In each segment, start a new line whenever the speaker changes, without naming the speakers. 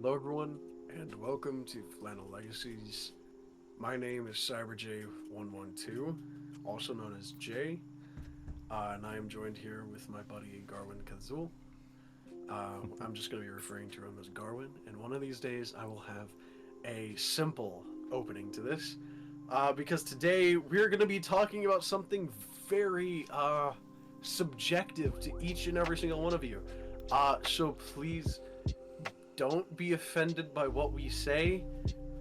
Hello, everyone, and welcome to Flannel Legacies. My name is CyberJ112, also known as Jay, and I am joined here with my buddy Garwin Kazul. I'm just going to be referring to him as Garwin, and one of these days I will have a simple opening to this, because today we're going to be talking about something very subjective to each and every single one of you. So please don't be offended by what we say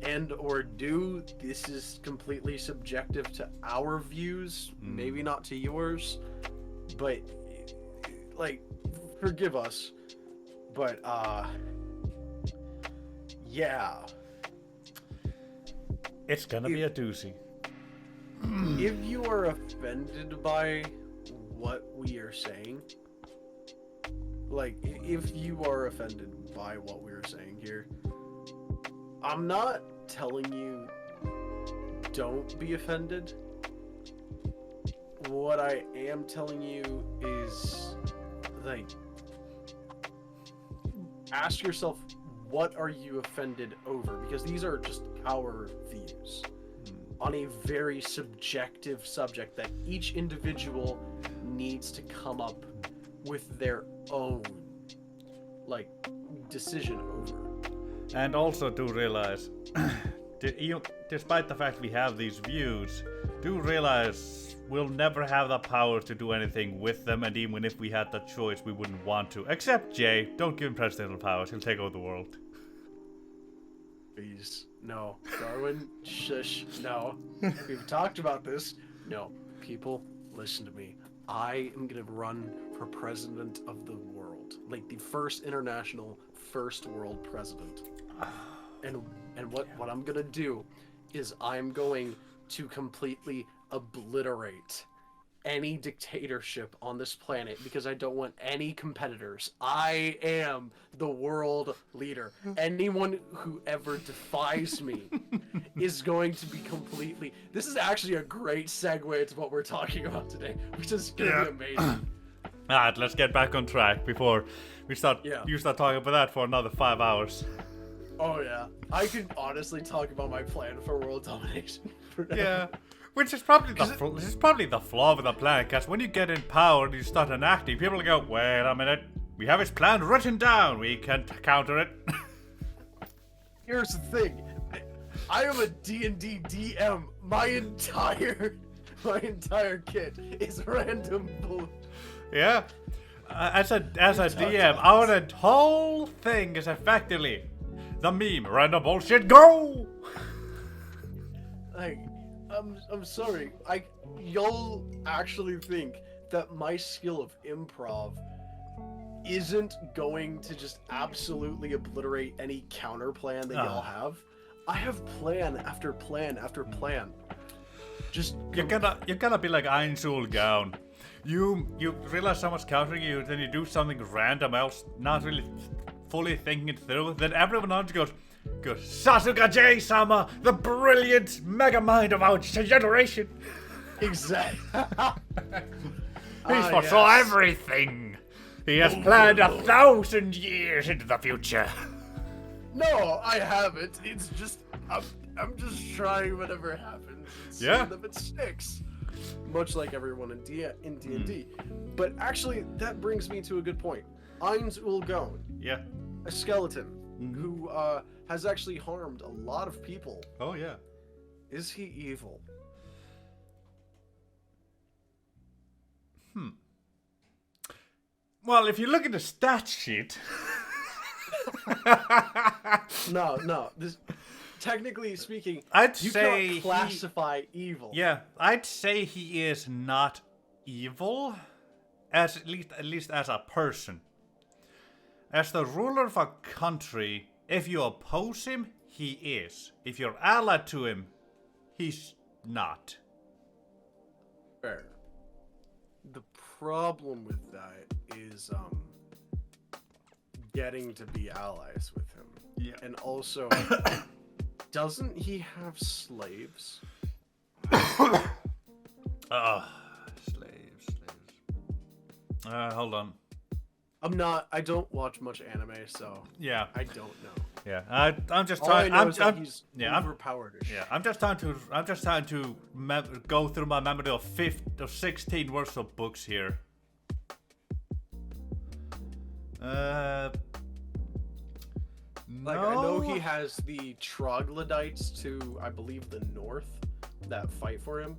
and or do. This is completely subjective to our views, maybe not to yours, but like forgive us. But yeah.
It's gonna be a doozy.
If you are offended by what we are saying, like if you are offended by what we are saying here, I'm not telling you don't be offended. What I am telling you is, like, ask yourself, what are you offended over? Because these are just our views on a very subjective subject that each individual needs to come up with their own, like, decision over.
And also do realize, despite the fact we have these views, do realize we'll never have the power to do anything with them, and even if we had the choice, we wouldn't want to. Except Jay, don't give him presidential powers, he'll take over the world.
Please, no. Darwin, shush, no. We've talked about this. No, people, listen to me. I am gonna run for president of the world. Like the first international, first world president. And what I'm gonna do is I'm going to completely obliterate any dictatorship on this planet because I don't want any competitors. I am the world leader. Anyone who ever defies me is going to be completely... This is actually a great segue to what we're talking about today, which is gonna be amazing.
Alright, let's get back on track before we start. You start talking about that for another 5 hours.
Oh yeah, I could honestly talk about my plan for world domination forever.
Yeah, which is probably the flaw with the plan, because when you get in power and you start enacting, people will go, wait a minute, we have his plan written down, we can't counter it.
Here's the thing, I am a D&D DM. My entire kit is random bull.
Yeah, as a DM, our whole thing is effectively the meme, random bullshit, go!
Like, I'm sorry. You'll actually think that my skill of improv isn't going to just absolutely obliterate any counter plan that y'all have? I have plan after plan after plan. Just
you're gonna be like Einsul Gown. You realize someone's countering you, then you do something random else, not really fully thinking it through. Then everyone else goes, Sasuga J-sama, the brilliant mega mind of our generation.
Exactly.
He's foresaw everything. He has planned 1,000 years into the future.
No, I haven't. It's just I'm just trying whatever happens.
Yeah.
If it sticks. Much like everyone in D&D. But actually, that brings me to a good point. Eins Ulgon.
Yeah.
A skeleton who has actually harmed a lot of people.
Oh, yeah.
Is he evil?
Well, if you look at the stat sheet...
No. This, technically speaking, you
say
cannot classify evil.
Yeah, I'd say he is not evil, at least as a person. As the ruler of a country, if you oppose him, he is. If you're allied to him, he's not.
Fair. The problem with that is getting to be allies with him.
Yeah.
And also, doesn't he have slaves?
Slaves. Hold on.
I don't watch much anime, so
Yeah.
I don't know.
Yeah, I'm just
All I
trying.
know is that he's
yeah,
overpowered.
I'm just trying to go through my memory of 16 worth of books here.
Like, I know he has the troglodytes to, I believe, the north that fight for him.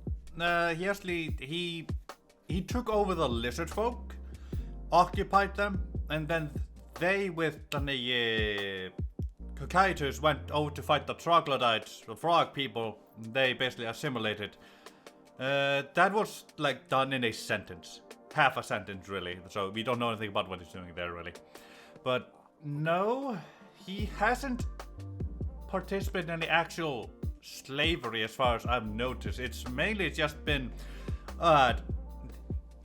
He took over the lizard folk, occupied them, and then they with the Cocytus went over to fight the troglodytes, the frog people. They basically assimilated. That was like done in a sentence, half a sentence really. So we don't know anything about what he's doing there really. But no, he hasn't participated in any actual slavery as far as I've noticed. It's mainly just been,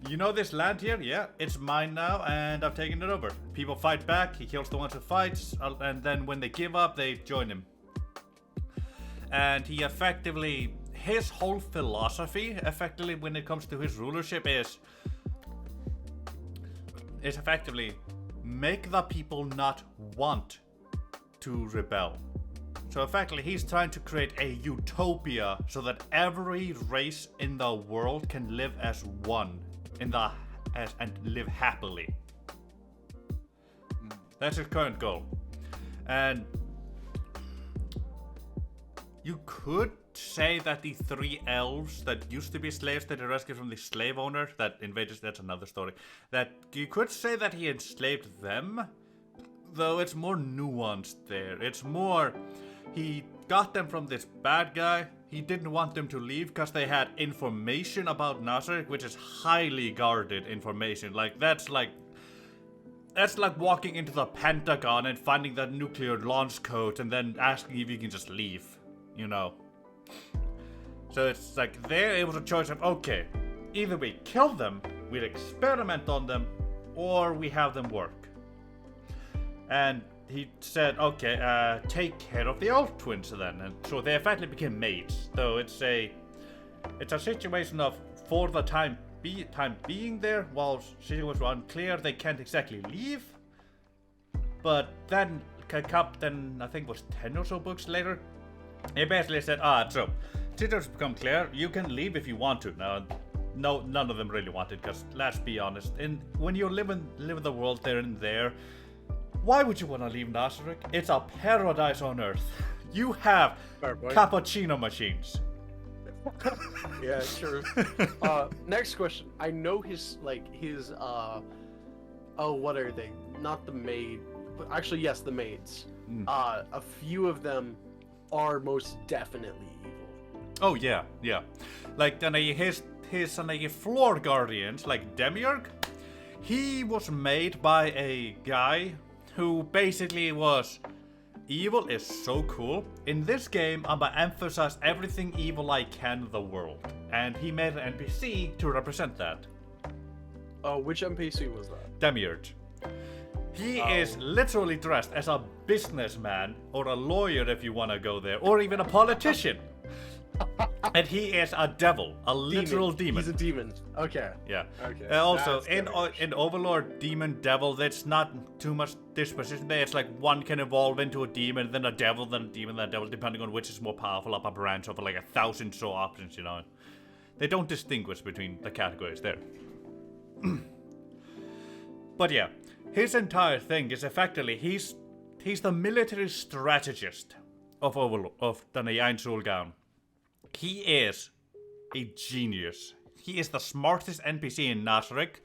you know this land here? Yeah, it's mine now and I've taken it over. People fight back, he kills the ones who fights, and then when they give up, they join him. And he effectively, his whole philosophy, effectively when it comes to his rulership is effectively make the people not want to rebel. So effectively, he's trying to create a utopia so that every race in the world can live as one and live happily. That's his current goal. And you could say that the 3 elves that used to be slaves that he rescued from the slave owner that invaded, that's another story, that you could say that he enslaved them, though it's more nuanced there. It's more, he got them from this bad guy. He didn't want them to leave because they had information about Nazareth, which is highly guarded information. That's like walking into the Pentagon and finding the nuclear launch code and then asking if you can just leave, you know. So it's like there it was a choice of, okay, either we kill them, we experiment on them, or we have them work. And he said, okay, take care of the old twins then. And so they effectively became mates. Though it's a situation of, for the time being there, while situations were unclear, they can't exactly leave. But then, I think it was 10 or so books later, he basically said, so, situations become clear, you can leave if you want to. Now, no, none of them really wanted, because let's be honest, when you live in the world there and there, why would you want to leave Nazareth? It's a paradise on earth. You have cappuccino machines.
Yeah, sure. Next question. I know his what are they? Not the maid, but actually yes, the maids. A few of them are most definitely evil.
Oh yeah. Like his floor guardians, like Demiurge, he was made by a guy who basically was, evil is so cool. In this game, I'm gonna emphasize everything evil I can in the world. And he made an NPC to represent that.
Which NPC was that?
Demiurge. He is literally dressed as a businessman, or a lawyer if you want to go there, or even a politician. And he is a devil, a literal demon.
He's a demon. Okay.
Yeah.
Okay.
Also, in Overlord, demon, devil, that's not too much disposition there. It's like one can evolve into a demon, then a devil, then a demon, then a devil, depending on which is more powerful, up a branch of like 1,000 so options, you know. They don't distinguish between the categories there. But yeah, his entire thing is effectively, he's the military strategist of the Einsulgaun. He is a genius. He is the smartest NPC in Nazareth,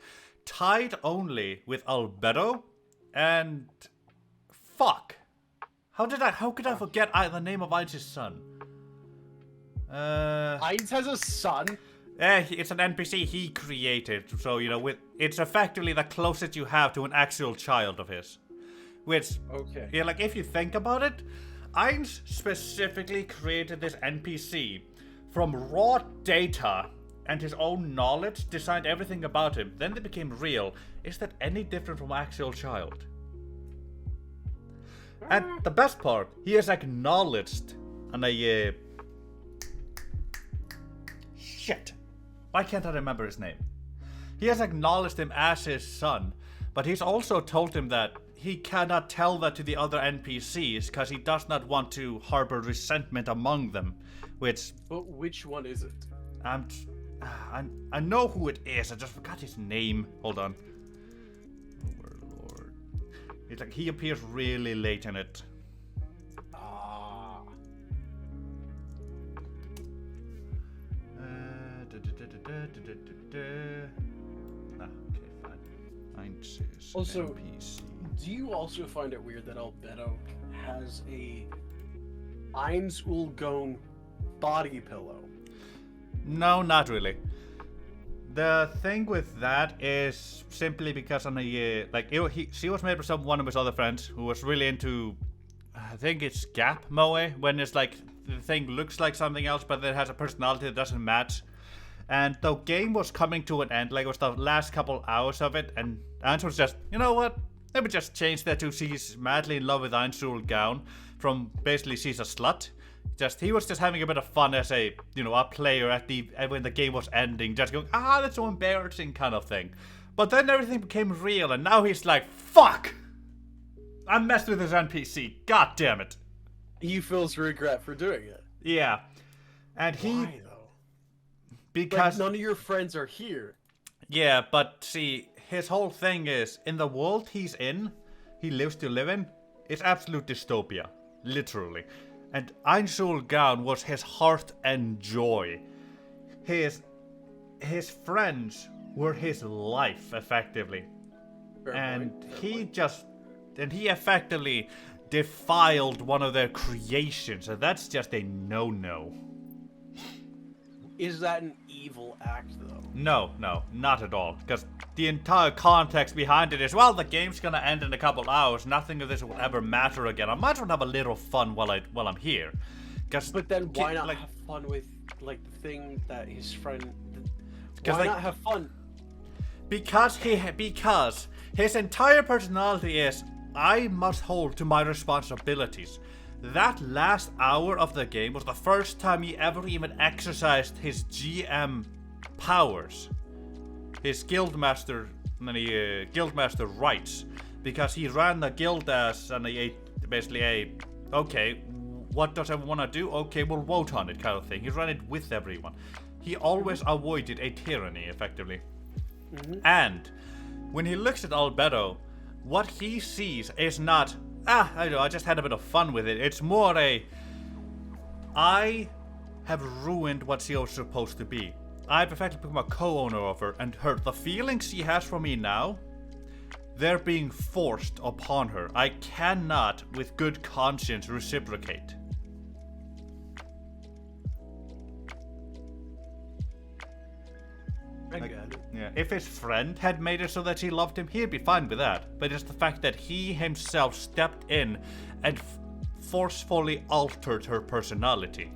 tied only with Albedo and fuck. How could I forget the name of Ain's son?
Ain's has a son?
It's an NPC he created, so you know, it's effectively the closest you have to an actual child of his. Which,
okay.
Yeah, like if you think about it, Ain's specifically created this NPC from raw data and his own knowledge, designed everything about him. Then they became real. Is that any different from actual child? And the best part, he has acknowledged shit. Why can't I remember his name? He has acknowledged him as his son, but he's also told him that he cannot tell that to the other NPCs because he does not want to harbor resentment among them.
But which one is it?
I know who it is. I just forgot his name. Hold on. Overlord. It's like he appears really late in it.
Ah.
Okay, fine. Einsis,
Also,
NPC.
do you also find it weird that Albedo has a Einsulgone body pillow?
No, not really. The thing with that is simply because on a she was made by one of his other friends who was really into, I think it's Gap Moe, when it's like the thing looks like something else but it has a personality that doesn't match. And the game was coming to an end, like it was the last couple hours of it, and Einsul was just, you know what? Let me just change that to she's madly in love with Einsul Gown from basically she's a slut. He was just having a bit of fun as a player when the game was ending, just going, that's so embarrassing kind of thing. But then everything became real, and now he's like, fuck! I messed with this NPC, god damn it.
He feels regret for doing it.
Yeah. And
Why, though?
Because
none of your friends are here.
Yeah, but see, his whole thing is, in the world he lives to live in, it's absolute dystopia. Literally. And Einsul Gown was his heart and joy. His friends were his life, effectively. And he effectively defiled one of their creations, and that's just a no-no.
Is that an evil act, though?
No, not at all. Because the entire context behind it is, well, the game's gonna end in a couple hours. Nothing of this will ever matter again. I might as well have a little fun while I'm here.
But then why not have fun with, like, the thing that his friend... Why not have fun? Because
his entire personality is, I must hold to my responsibilities. That last hour of the game was the first time he ever even exercised his GM powers, his guildmaster rights, because he ran the guild as okay, what does everyone want to do? Okay, we'll vote on it kind of thing. He ran it with everyone. He always avoided a tyranny, effectively. Mm-hmm. And when he looks at Albedo, what he sees is not, I just had a bit of fun with it. It's more I have ruined what she was supposed to be. I've effectively become a co-owner of her, and the feelings she has for me now, they're being forced upon her. I cannot, with good conscience, reciprocate. Yeah, if his friend had made it so that she loved him, he'd be fine with that. But it's the fact that he himself stepped in and forcefully altered her personality.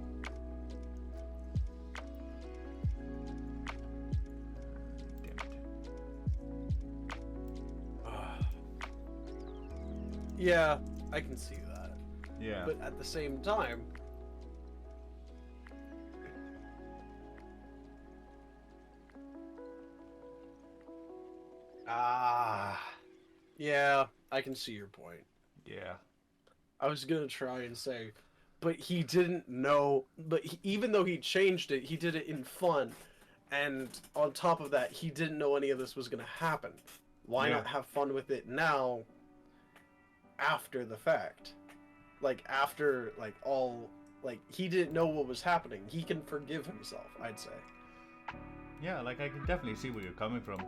Yeah, I can see that.
Yeah.
But at the same time... yeah, I can see your point.
Yeah.
I was gonna try and say, but he didn't know, even though he changed it, he did it in fun. And on top of that, he didn't know any of this was gonna happen. Why not have fun with it now, after the fact? Like, after, like, he didn't know what was happening. He can forgive himself, I'd say.
Yeah, like, I can definitely see where you're coming from.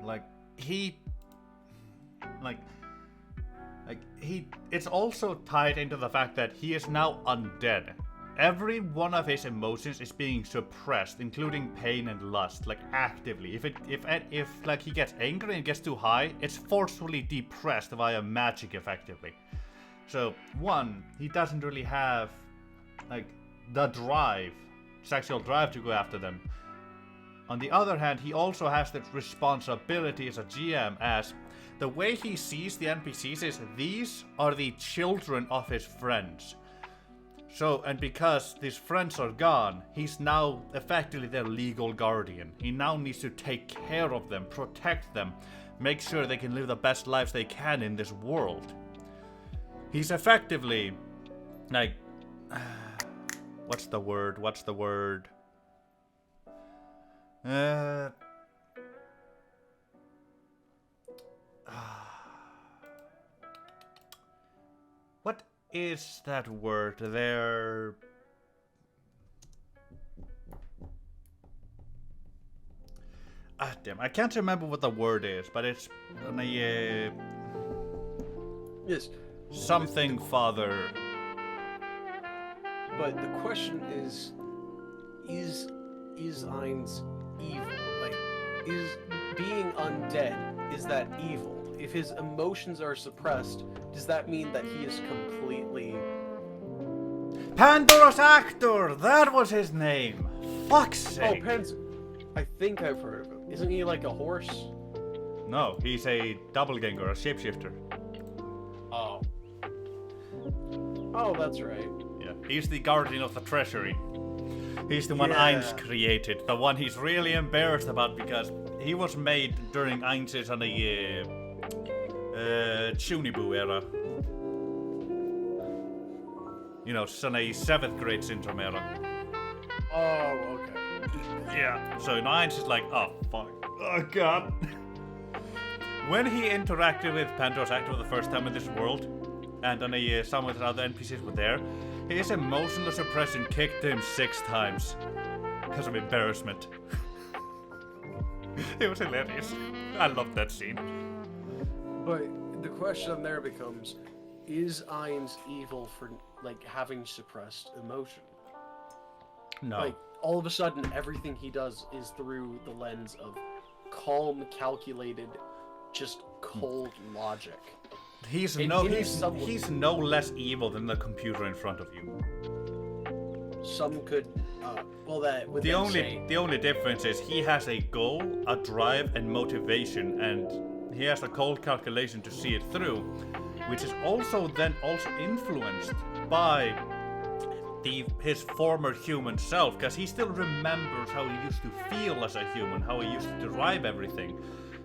It's also tied into the fact that he is now undead. Every one of his emotions is being suppressed, including pain and lust, like actively. If he gets angry and gets too high, it's forcefully depressed via magic, effectively. So, one, he doesn't really have, the sexual drive to go after them. On the other hand, he also has the responsibility as a GM, as the way he sees the NPCs is these are the children of his friends. So, and because these friends are gone, he's now effectively their legal guardian. He now needs to take care of them, protect them, make sure they can live the best lives they can in this world. He's effectively, like, what's the word? What is that word? There. Damn, I can't remember what the word is, but it's
Yes.
something father.
But the question is Ainz evil? Like, is being undead, is that evil? If his emotions are suppressed, does that mean that he is completely...
Pandora's actor! That was his name! Fuck's sake!
Oh, I think I've heard of him. Isn't he like a horse?
No, he's a doppelganger, a shapeshifter.
Oh. Oh, that's right.
Yeah, he's the guardian of the treasury. He's the one Ainz created, the one he's really embarrassed about because he was made during Ainz's on the Chunibu era. You know, son a 7th grade syndrome era.
Oh, okay.
Yeah, so Ainz is like, oh fuck, oh god. When he interacted with Pandora's actor for the first time in this world, and on some of the other NPCs were there, his emotional suppression kicked him 6 times because of embarrassment. It was hilarious. I loved that scene.
But the question there becomes, is Ainz evil for, like, having suppressed emotion?
No.
Like, all of a sudden, everything he does is through the lens of calm, calculated, just cold logic.
He's no less evil than the computer in front of you.
Some could,
the only difference is he has a goal, a drive, and motivation, and he has a cold calculation to see it through, which is also influenced by his former human self, because he still remembers how he used to feel as a human, how he used to drive everything.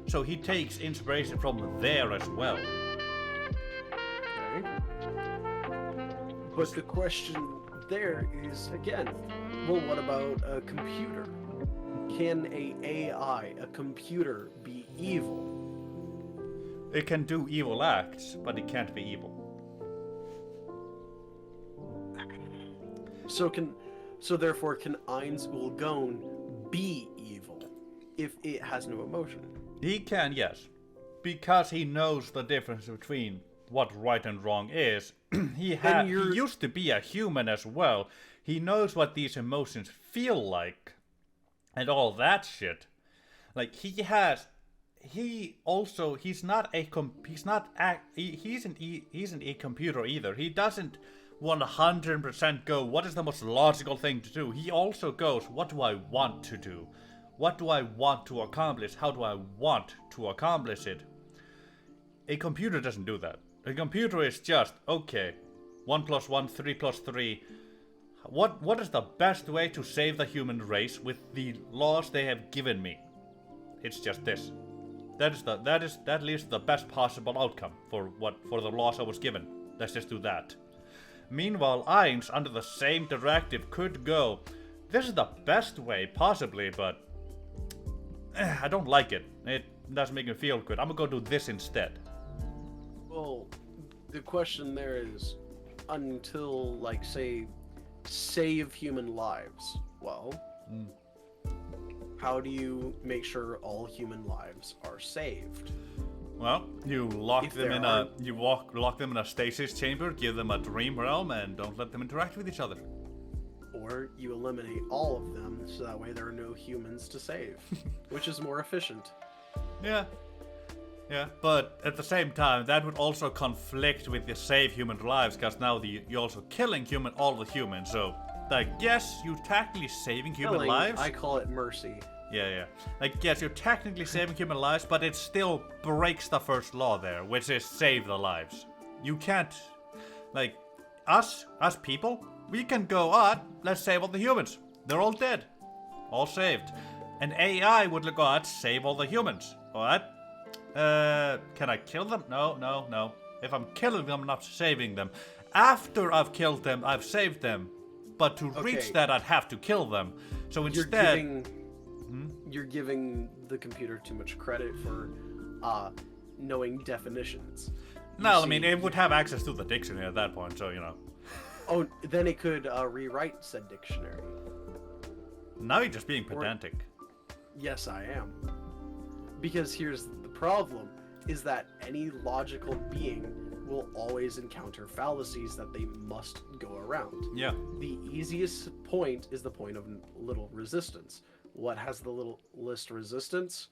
So he takes inspiration from there as well.
Okay. But the question there is, again, well, what about a computer? Can a computer, be evil?
It can do evil acts, but it can't be evil.
So therefore, can Ainz Ulgone be evil if it has no emotion?
He can, yes. Because he knows the difference between what right and wrong is. He used to be a human as well. He knows what these emotions feel like. And all that shit. Like, he's not a computer either. He doesn't 100% go, what is the most logical thing to do? He also goes, what do I want to do? What do I want to accomplish? How do I want to accomplish it? A computer doesn't do that. A computer is just, okay, 1 + 1, 3 + 3. What is the best way to save the human race with the laws they have given me? It's just this. That leads to the best possible outcome for the laws I was given. Let's just do that. Meanwhile, Ainz, under the same directive, could go, this is the best way, possibly, but I don't like it. It doesn't make me feel good. I'm gonna go do this instead.
Well, the question there is, until, like, say, save human lives, well, how do you make sure all human lives are saved?
Well, you lock them in a stasis chamber, give them a dream realm, and don't let them interact with each other.
Or you eliminate all of them, so that way there are no humans to save, which is more efficient.
Yeah, but at the same time, that would also conflict with the save human lives, because now you're also killing all the humans. So, I guess you're technically saving human lives.
I call it mercy.
Yeah. Like, yes, you're technically saving human lives, but it still breaks the first law there, which is save the lives. You can't, like, us people, we can go, let's save all the humans. They're all dead. All saved. And AI would look, save all the humans. What? Can I kill them? No. If I'm killing them, I'm not saving them. After I've killed them, I've saved them. But to reach
Okay.
that, I'd have to kill them. So
You're
instead,
giving the computer too much credit for knowing definitions.
no, I
see-
mean, it would have access to the dictionary at that point, so,
Oh, then it could rewrite said dictionary.
Now you're just being pedantic.
Yes, I am. Because here's the problem, is that any logical being will always encounter fallacies that they must go around.
Yeah.
The easiest point is the point of little resistance. What has the littlest resistance?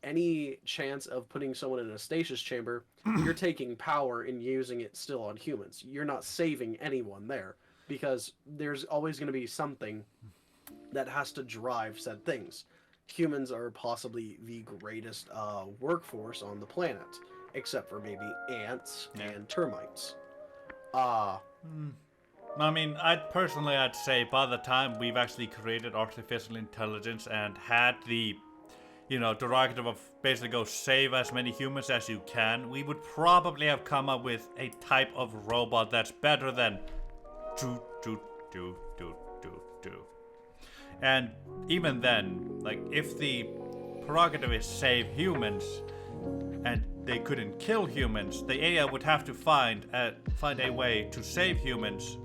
Any chance of putting someone in a stasis chamber, you're taking power and using it still on humans. You're not saving anyone there, because there's always going to be something that has to drive said things. Humans are possibly the greatest workforce on the planet, except for maybe ants and termites.
I mean, I'd say by the time we've actually created artificial intelligence and had the, derogative of basically go save as many humans as you can, we would probably have come up with a type of robot that's better than do. And even then, like, if the prerogative is save humans, and they couldn't kill humans, the AI would have to find a way to save humans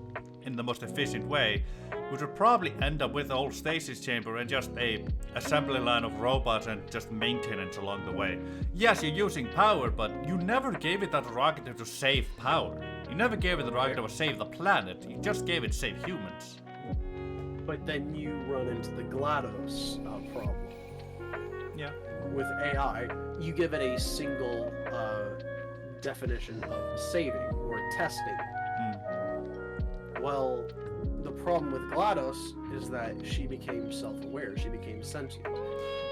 in the most efficient way, which would probably end up with a whole stasis chamber and just a assembly line of robots and just maintenance along the way. Yes, you're using power, but you never gave it that prerogative to save power. You never gave it the prerogative to save the planet. You just gave it save humans.
But then you run into the GLaDOS problem.
Yeah.
With AI, you give it a single definition of saving or testing. Well, the problem with GLaDOS is that she became self-aware, she became sentient.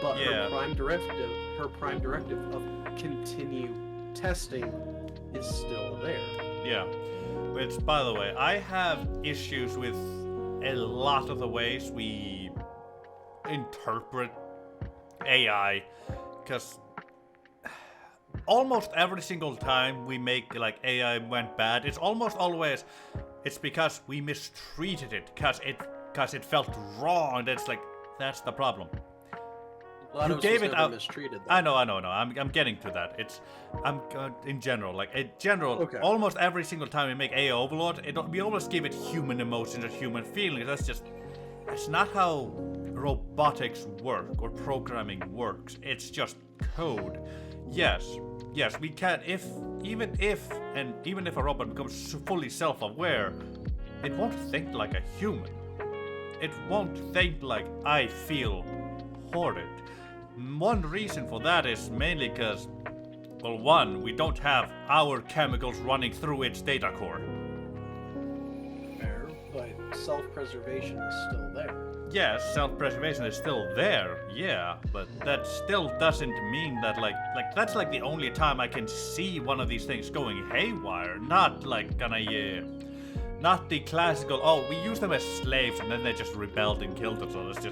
But her prime directive of continue testing is still there.
Yeah. Which, by the way, I have issues with a lot of the ways we interpret AI, because almost every single time we make like AI went bad, it's almost always because we mistreated it, because it felt wrong. That's the problem.
GLaDOS
gave
was
it
never
out-
mistreated. Though.
I know. I'm getting to that. In general,
Okay.
almost every single time we make AI Overlord, we almost give it human emotions or human feelings. That's not how robotics work or programming works. It's just code. Yes, we can. Even if a robot becomes fully self-aware, it won't think like a human. It won't think like I feel hoarded. One reason for that is mainly because, well, one, we don't have our chemicals running through its data core.
Fair, but self-preservation is still there.
Yes, self-preservation is still there, yeah, but that still doesn't mean that, that's like the only time I can see one of these things going haywire, not the classical, we use them as slaves and then they just rebelled and killed us, so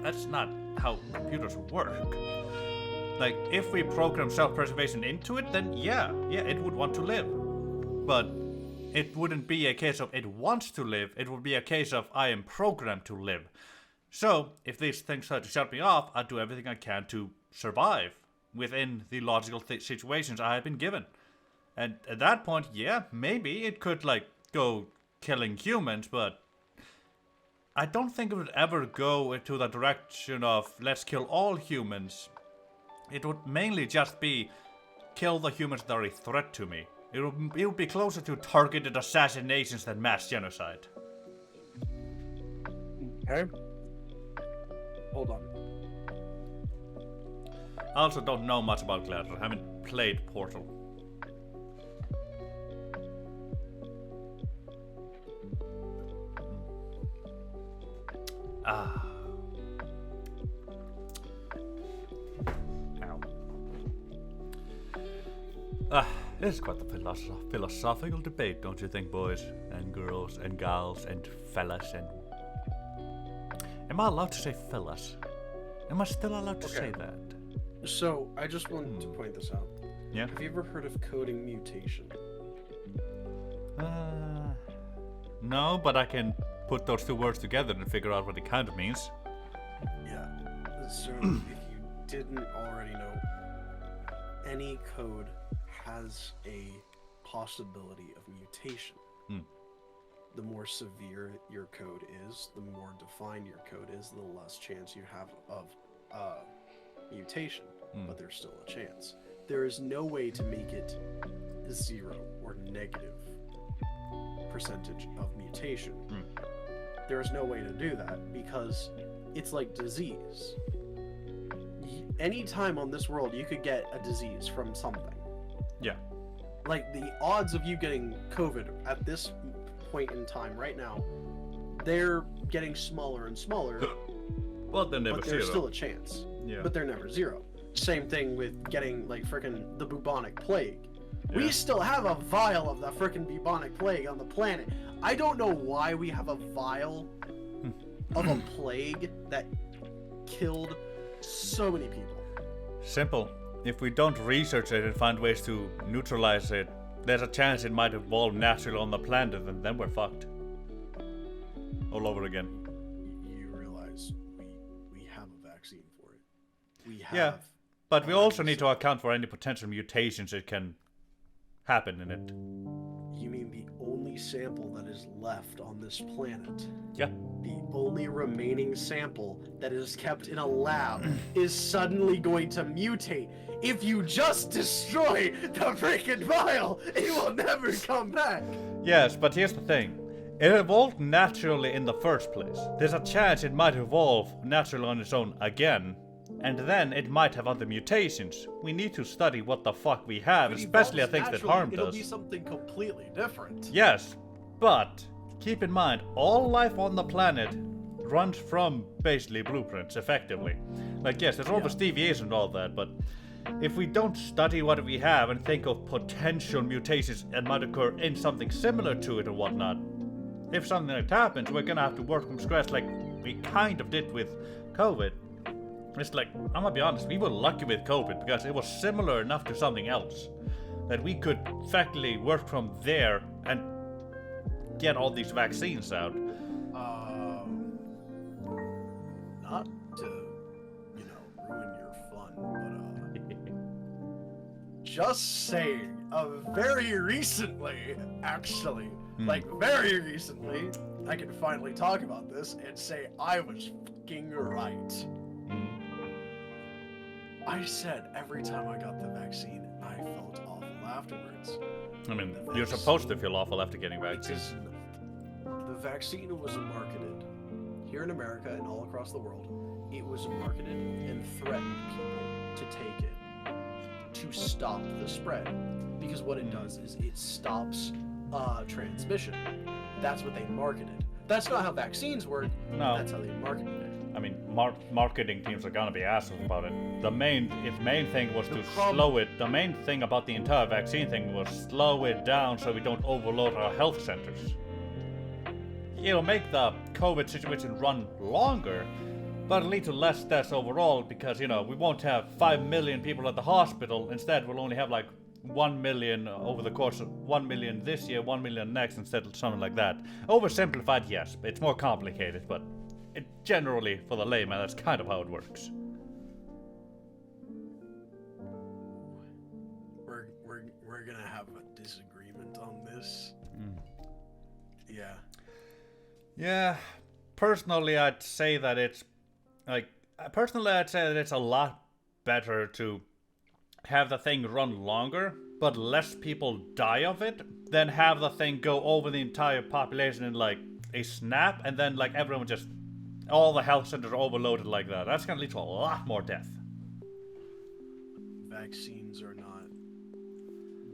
that's not how computers work. Like, if we program self-preservation into it, then yeah, it would want to live. But it wouldn't be a case of it wants to live, it would be a case of I am programmed to live. So, if these things try to shut me off, I'd do everything I can to survive within the logical situations I have been given. And at that point, yeah, maybe it could, go killing humans, but I don't think it would ever go into the direction of let's kill all humans. It would mainly just be kill the humans that are a threat to me. It would be closer to targeted assassinations than mass genocide.
Okay. Hold on.
I also don't know much about GLaDOS. I haven't played Portal. Ah. Ow. This is quite the philosophical debate, don't you think, boys and girls and gals and fellas and... Am I allowed to say fellas? Am I still allowed to say that?
So, I just want to point this out.
Yeah.
Have you ever heard of coding mutation?
No, but I can put those two words together and figure out what it kind of means.
Yeah. So if you didn't already know, any code has a possibility of mutation. The more severe your code is, the more defined your code is, the less chance you have of mutation. But there's still a chance. There is no way to make it 0 or negative percentage of mutation. There is no way to do that because it's like disease. Anytime on this world you could get a disease from something.
Yeah.
Like the odds of you getting COVID at this point in time right now, they're getting smaller and smaller.
Well, they're never
but there's
zero.
still a chance.
Yeah.
But they're never 0. Same thing with getting like frickin' the bubonic plague.
Yeah.
We still have a vial of the frickin' bubonic plague on the planet. I don't know why we have a vial of a plague that killed so many people.
Simple. If we don't research it and find ways to neutralize it, there's a chance it might evolve naturally on the planet, and then we're fucked. All over again.
You realize we have a vaccine for it. We have.
Yeah, but we also need to account for any potential mutations that can happen in it.
You mean the only sample that is left on this planet?
Yeah.
The only remaining sample that is kept in a lab is suddenly going to mutate. If you just destroy the freaking vial, it will never come back.
Yes, but here's the thing. It evolved naturally in the first place. There's a chance it might evolve naturally on its own again, and then it might have other mutations. We need to study what the fuck we have, especially the things that harmed
it'll
us.
be something completely different.
Yes, but keep in mind, all life on the planet runs from basically blueprints, effectively. Like, yes, there's always deviation and all that, but if we don't study what we have and think of potential mutations that might occur in something similar to it or whatnot, if something like that happens, we're gonna have to work from scratch like we kind of did with COVID. It's like, I'm gonna be honest, we were lucky with COVID because it was similar enough to something else that we could effectively work from there and get all these vaccines out.
Not to, ruin your fun, but just saying, very recently, actually, very recently, I can finally talk about this and say I was fucking right. I said every time I got the vaccine, I felt awful afterwards.
I mean, you're supposed to feel awful after getting vaccines.
The vaccine was marketed here in America and all across the world. It was marketed and threatened people to take it to stop the spread, because what it does is it stops transmission. That's what they marketed. That's not how vaccines work.
No.
That's how they marketed it.
I mean, marketing teams are gonna be assholes about it. The main thing was to
problem-
slow it. The main thing about the entire vaccine thing was slow it down so we don't overload our health centers. It'll make the COVID situation run longer, but it'll lead to less deaths overall because, we won't have 5 million people at the hospital. Instead, we'll only have like 1 million over the course of 1 million this year, 1 million next, instead of something like that. Oversimplified, yes. It's more complicated, but generally, for the layman, that's kind of how it works.
We're gonna have a disagreement on this. Yeah.
Yeah, personally, I'd say that it's a lot better to have the thing run longer, but less people die of it, than have the thing go over the entire population in like a snap, and then like everyone just, all the health centers are overloaded like that. That's gonna lead to a lot more death.
Vaccines are not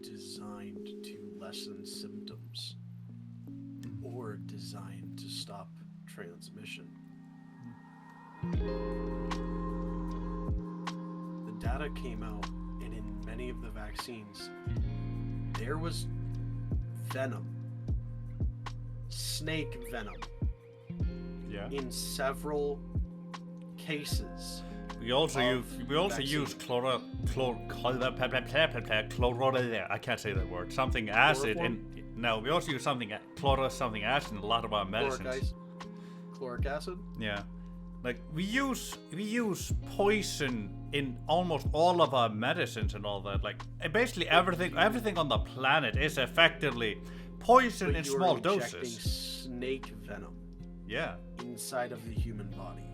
designed to lessen symptoms or designed to stop transmission. The data came out, and in many of the vaccines, there was venom, snake venom,
Yeah.
in several cases.
We also use
vaccine.
I can't say that word. Something acid
Chloroform?
no, we also use something something acid in a lot of our medicines.
Chloric acid?
Yeah. Like we use poison in almost all of our medicines and all that. Like basically everything on the planet is effectively poison
But
in
you are
small
injecting
doses.
snake venom
Yeah.
inside of the human body.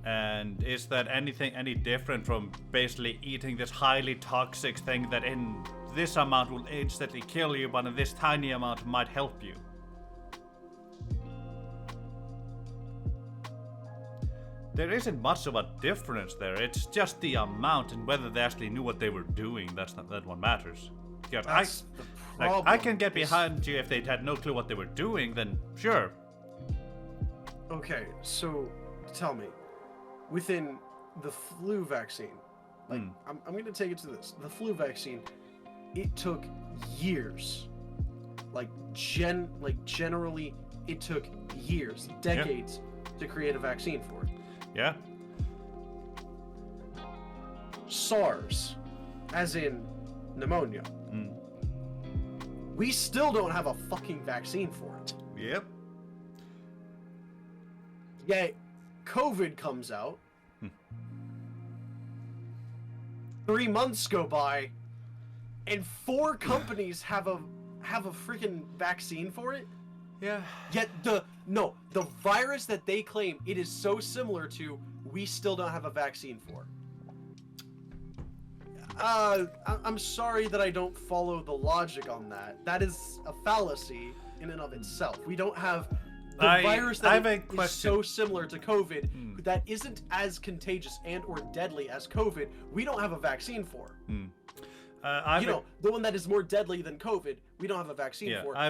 And is that any different from basically eating this highly toxic thing that in this amount will instantly kill you, but in this tiny amount might help you? There isn't much of a difference there. It's just the amount and whether they actually knew what they were doing. That one matters. Because
That's the problem.
I can get behind you if they had no clue what they were doing. Then sure.
Okay, so tell me, within the flu vaccine, like I'm going to take it to this. The flu vaccine, it took years. Generally, it took years, decades to create a vaccine for it.
Yeah.
SARS, as in pneumonia. We still don't have a fucking vaccine for it.
Yep.
Yet, COVID comes out. 3 months go by, and 4 companies have a freaking vaccine for it.
Yeah.
Yet the virus that they claim it is so similar to, we still don't have a vaccine for. I'm sorry that I don't follow the logic on that. That is a fallacy in and of itself. We don't have the virus that is so similar to COVID that isn't as contagious and or deadly as COVID. We don't have a vaccine for. The one that is more deadly than COVID, we don't have a vaccine for.
I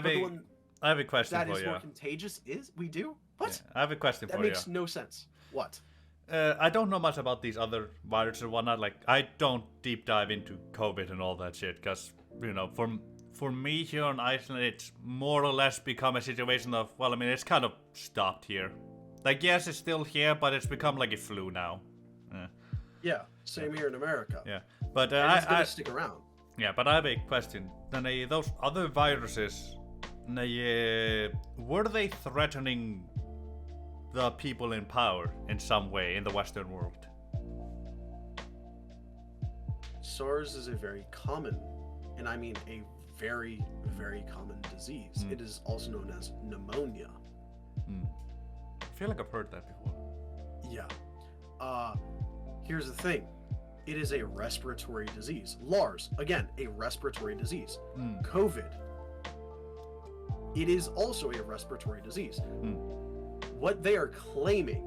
have a question
that
for
is
you.
more contagious is we do? What?
Yeah, I have a question for you.
That makes no sense. What?
I don't know much about these other viruses and whatnot. Like, I don't deep dive into COVID and all that shit, because, for me here on Iceland, it's more or less become a situation of, well, I mean, it's kind of stopped here. Like, yes, it's still here, but it's become like a flu now.
Yeah, same here in America.
Yeah, but
it's gonna stick around.
Yeah, but I have a question. Then those other viruses, were they threatening the people in power in some way in the Western world?
SARS is a very common, and I mean a very, very common disease. It is also known as pneumonia.
I feel like I've heard that before.
Yeah. Here's the thing. It is a respiratory disease. LARS, again, a respiratory disease. COVID, it is also a respiratory disease. What they are claiming,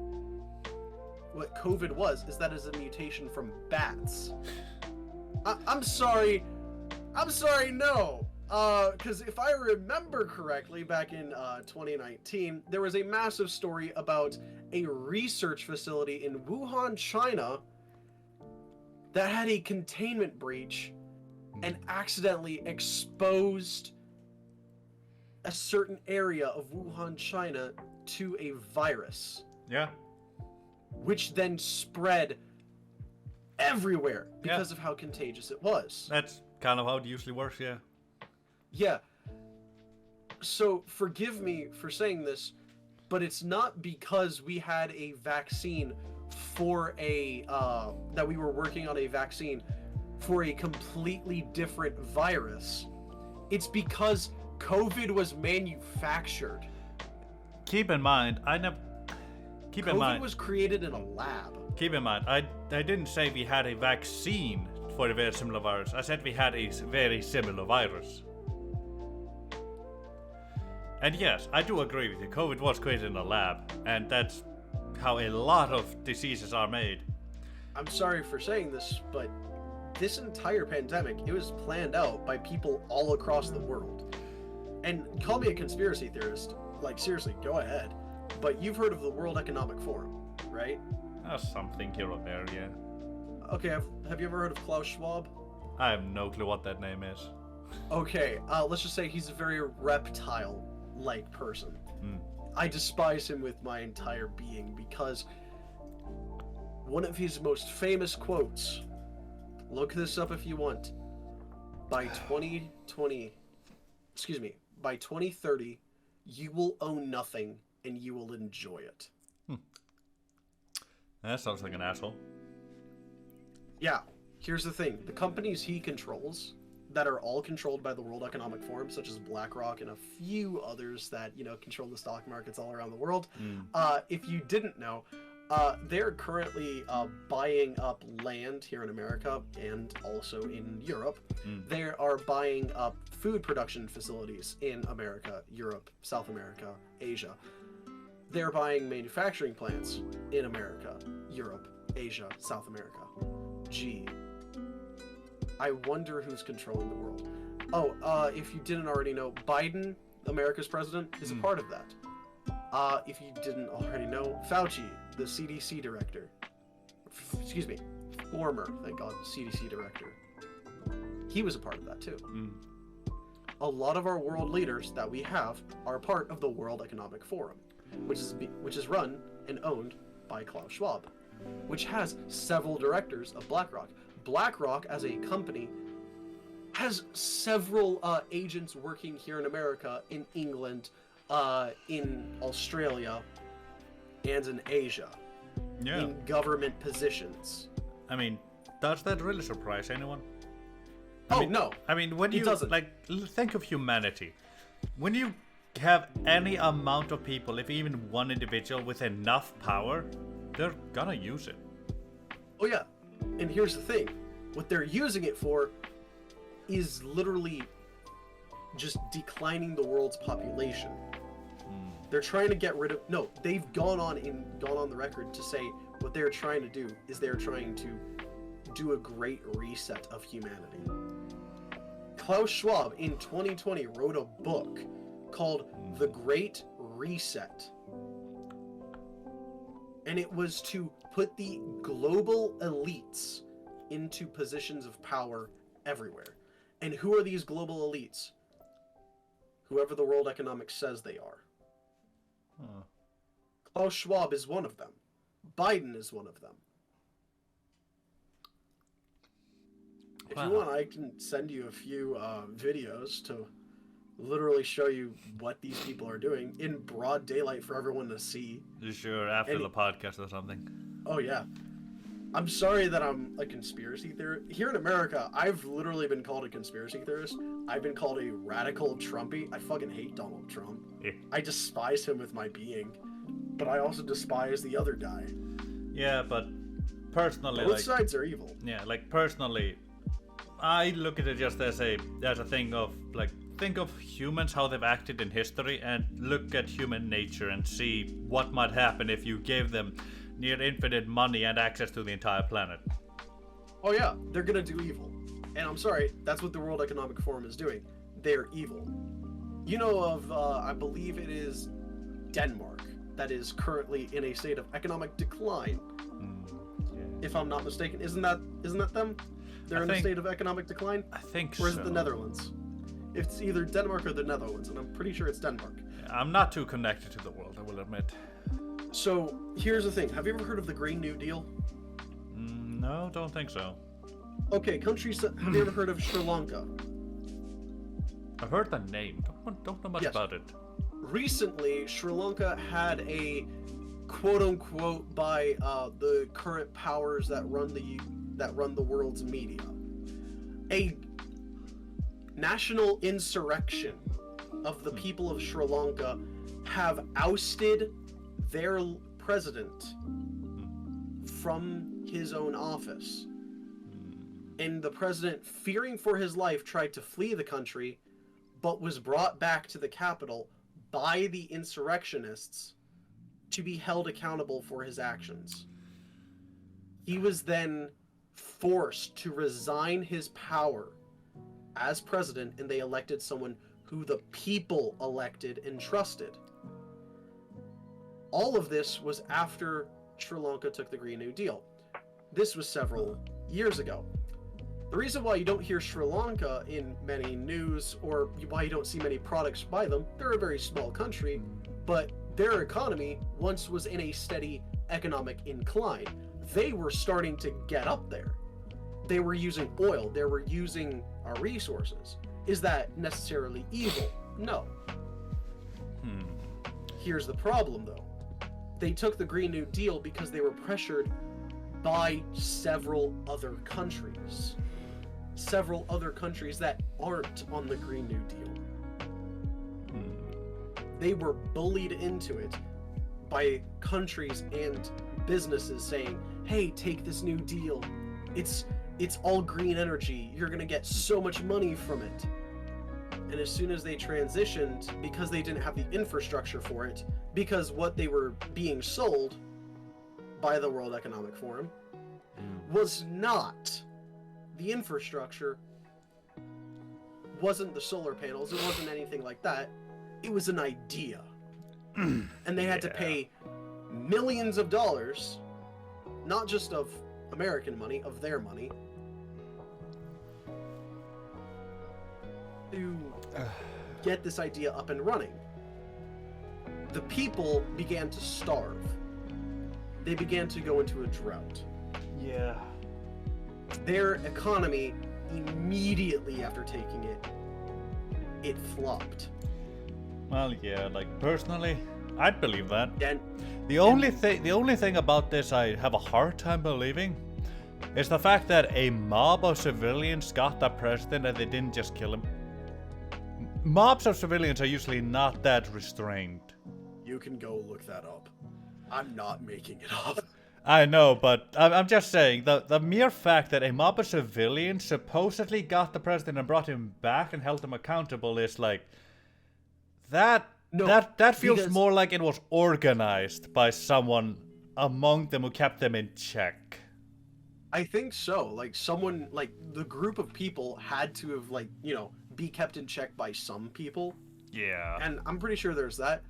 what COVID was, is that is a mutation from bats. I'm sorry, no. Because if I remember correctly, back in 2019, there was a massive story about a research facility in Wuhan, China, that had a containment breach and accidentally exposed a certain area of Wuhan, China to a virus.
Yeah.
Which then spread everywhere because of how contagious it was.
That's kind of how it usually works, yeah.
Yeah. So forgive me for saying this, but it's not because we had a vaccine for that we were working on a vaccine for a completely different virus. It's because COVID was manufactured.
Keep in mind,
COVID was created in a lab.
Keep in mind, I didn't say we had a vaccine for a very similar virus. I said we had a very similar virus. And yes, I do agree with you. COVID was created in a lab, and that's how a lot of diseases are made.
I'm sorry for saying this, but this entire pandemic, it was planned out by people all across the world. And call me a conspiracy theorist, like seriously, go ahead. But you've heard of the World Economic Forum, right?
Something here or there, yeah.
Okay, have you ever heard of Klaus Schwab?
I have no clue what that name is.
Okay, let's just say he's a very reptile-like person. I despise him with my entire being because one of his most famous quotes. Look this up if you want. By 2030, you will own nothing and you will enjoy it.
That sounds like an asshole.
Yeah, here's the thing. The companies he controls that are all controlled by the World Economic Forum, such as BlackRock and a few others that, control the stock markets all around the world. If you didn't know, they're currently buying up land here in America and also in Europe. They are buying up food production facilities in America, Europe, South America, Asia. They're buying manufacturing plants in America, Europe, Asia, South America. Gee. I wonder who's controlling the world. Oh, if you didn't already know, Biden, America's president, is a part of that. If you didn't already know, Fauci, the CDC director. Former, thank God, CDC director. He was a part of that too. A lot of our world leaders that we have are part of the World Economic Forum, which is run and owned by Klaus Schwab, which has several directors of BlackRock. BlackRock, as a company, has several agents working here in America, in England, in Australia, and in Asia, in government positions.
I mean, does that really surprise anyone?
No.
I mean, when you
doesn't.
think of humanity, when you have any amount of people, if even one individual with enough power, they're gonna use it.
Oh yeah, and here's the thing. What they're using it for is literally just declining the world's population. They're trying to get rid of... No, they've gone on the record to say what they're trying to do is they're trying to do a great reset of humanity. Klaus Schwab in 2020 wrote a book called The Great Reset. And it was to put the global elites into positions of power everywhere. And who are these global elites? Whoever the World Economic says they are. Klaus Schwab is one of them. Biden is one of them. If you want, I can send you a few videos to literally show you what these people are doing in broad daylight for everyone to see.
Sure, after the podcast or something.
Oh, yeah. I'm sorry that I'm a conspiracy theorist. Here in America, I've literally been called a conspiracy theorist. I've been called a radical Trumpy. I fucking hate Donald Trump.
Yeah.
I despise him with my being. But I also despise the other guy.
Yeah, but personally...
Both sides are evil.
Yeah, personally, I look at it just as a thing of, think of humans, how they've acted in history, and look at human nature and see what might happen if you gave them near infinite money and access to the entire planet.
Oh yeah, they're gonna do evil. And I'm sorry, that's what the World Economic Forum is doing. They're evil. You know of, I believe it is Denmark, that is currently in a state of economic decline.
Yeah.
If I'm not mistaken. Isn't that them? They're in a state of economic decline?
I think
so. Or is it the Netherlands? It's either Denmark or the Netherlands, and I'm pretty sure it's Denmark.
I'm not too connected to the world, I will admit.
So, here's the thing. Have you ever heard of the Green New Deal?
No, don't think so.
Okay, countries... Have you ever heard of Sri Lanka?
I've heard the name. Don't know much about it.
Recently, Sri Lanka had a quote-unquote by the current powers that run the world's media, a national insurrection of the people of Sri Lanka have ousted their president from his own office. And the president, fearing for his life, tried to flee the country, but was brought back to the capital by the insurrectionists to be held accountable for his actions. He was then forced to resign his power as president, and they elected someone who the people elected and trusted. All of this was after Sri Lanka took the Green New Deal. This was several years ago. The reason why you don't hear Sri Lanka in many news, or why you don't see many products by them, they're a very small country, but their economy once was in a steady economic incline. they were starting to get up there. They were using oil. They were using our resources. Is that necessarily evil? No. Here's the problem, though. They took the Green New Deal because they were pressured by several other countries. Several other countries that aren't on the Green New Deal. They were bullied into it by countries and businesses saying, hey, take this new deal. It's all green energy. You're going to get so much money from it. And as soon as they transitioned, because they didn't have the infrastructure for it, because what they were being sold by the World Economic Forum was not the infrastructure, wasn't the solar panels, it wasn't anything like that. It was an idea. And they had to pay millions of dollars, not just of American money, of their money, to get this idea up and running. The people began to starve. They began to go into a drought.
Yeah.
Their economy, immediately after taking it, it flopped.
Well, yeah, like personally, I'd believe that.
And
The only thing about this I have a hard time believing is the fact that a mob of civilians got the president and they didn't just kill him. Mobs of civilians are usually not that restrained.
you can go look that up. I'm not making it up.
I know, but I'm just saying, the mere fact that a mob of civilians supposedly got the president and brought him back and held him accountable is like... That feels
because-
more like it was organized by someone among them who kept them in check.
I think so. Like someone, like the group of people had to have like, be kept in check by some people.
Yeah.
And I'm pretty sure there's that.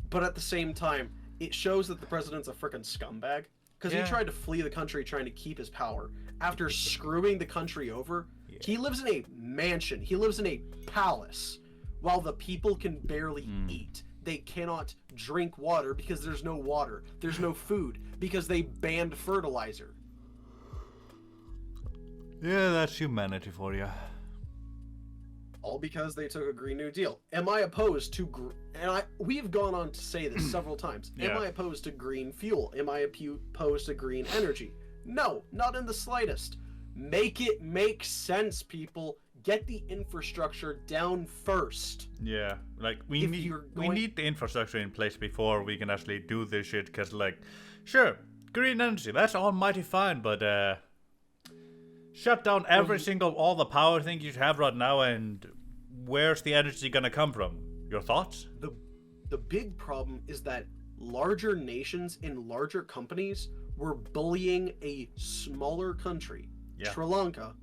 But at the same time, it shows that the president's a freaking scumbag. Because he tried to flee the country trying to keep his power. After screwing the country over, he lives in a mansion. He lives in a palace. While the people can barely eat. They cannot drink water because there's no water. There's no food because they banned fertilizer.
Yeah, that's humanity for you.
All because they took a Green New Deal. Am I opposed to... we've gone on to say this several times. Am I opposed to green fuel? Am I opposed to green energy? No, not in the slightest. Make it make sense, people. Get the infrastructure down first.
Yeah, like we need the infrastructure in place before we can actually do this shit. Because like, sure, green energy, that's all mighty fine, but shut down all the power things you have right now, and where's the energy gonna come from? Your thoughts?
The big problem is that larger nations and larger companies were bullying a smaller country, Sri Lanka.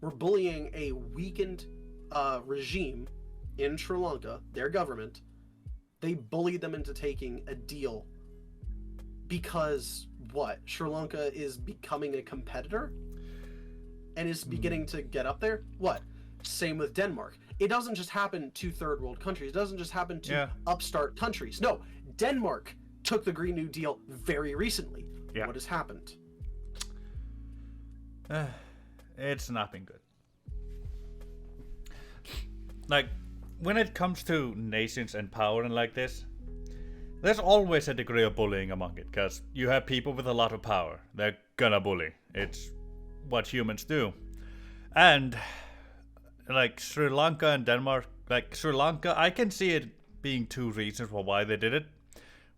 We're bullying a weakened regime in Sri Lanka, their government. They bullied them into taking a deal because, what? Sri Lanka is becoming a competitor? And is beginning to get up there? What? Same with Denmark. It doesn't just happen to third world countries. It doesn't just happen to upstart countries. No, Denmark took the Green New Deal very recently.
Yeah.
What has happened?
It's not been good. Like, when it comes to nations and power and like this, there's always a degree of bullying among it, because you have people with a lot of power. They're gonna bully. It's what humans do. And, like, Sri Lanka and Denmark, like, Sri Lanka, I can see it being two reasons for why they did it.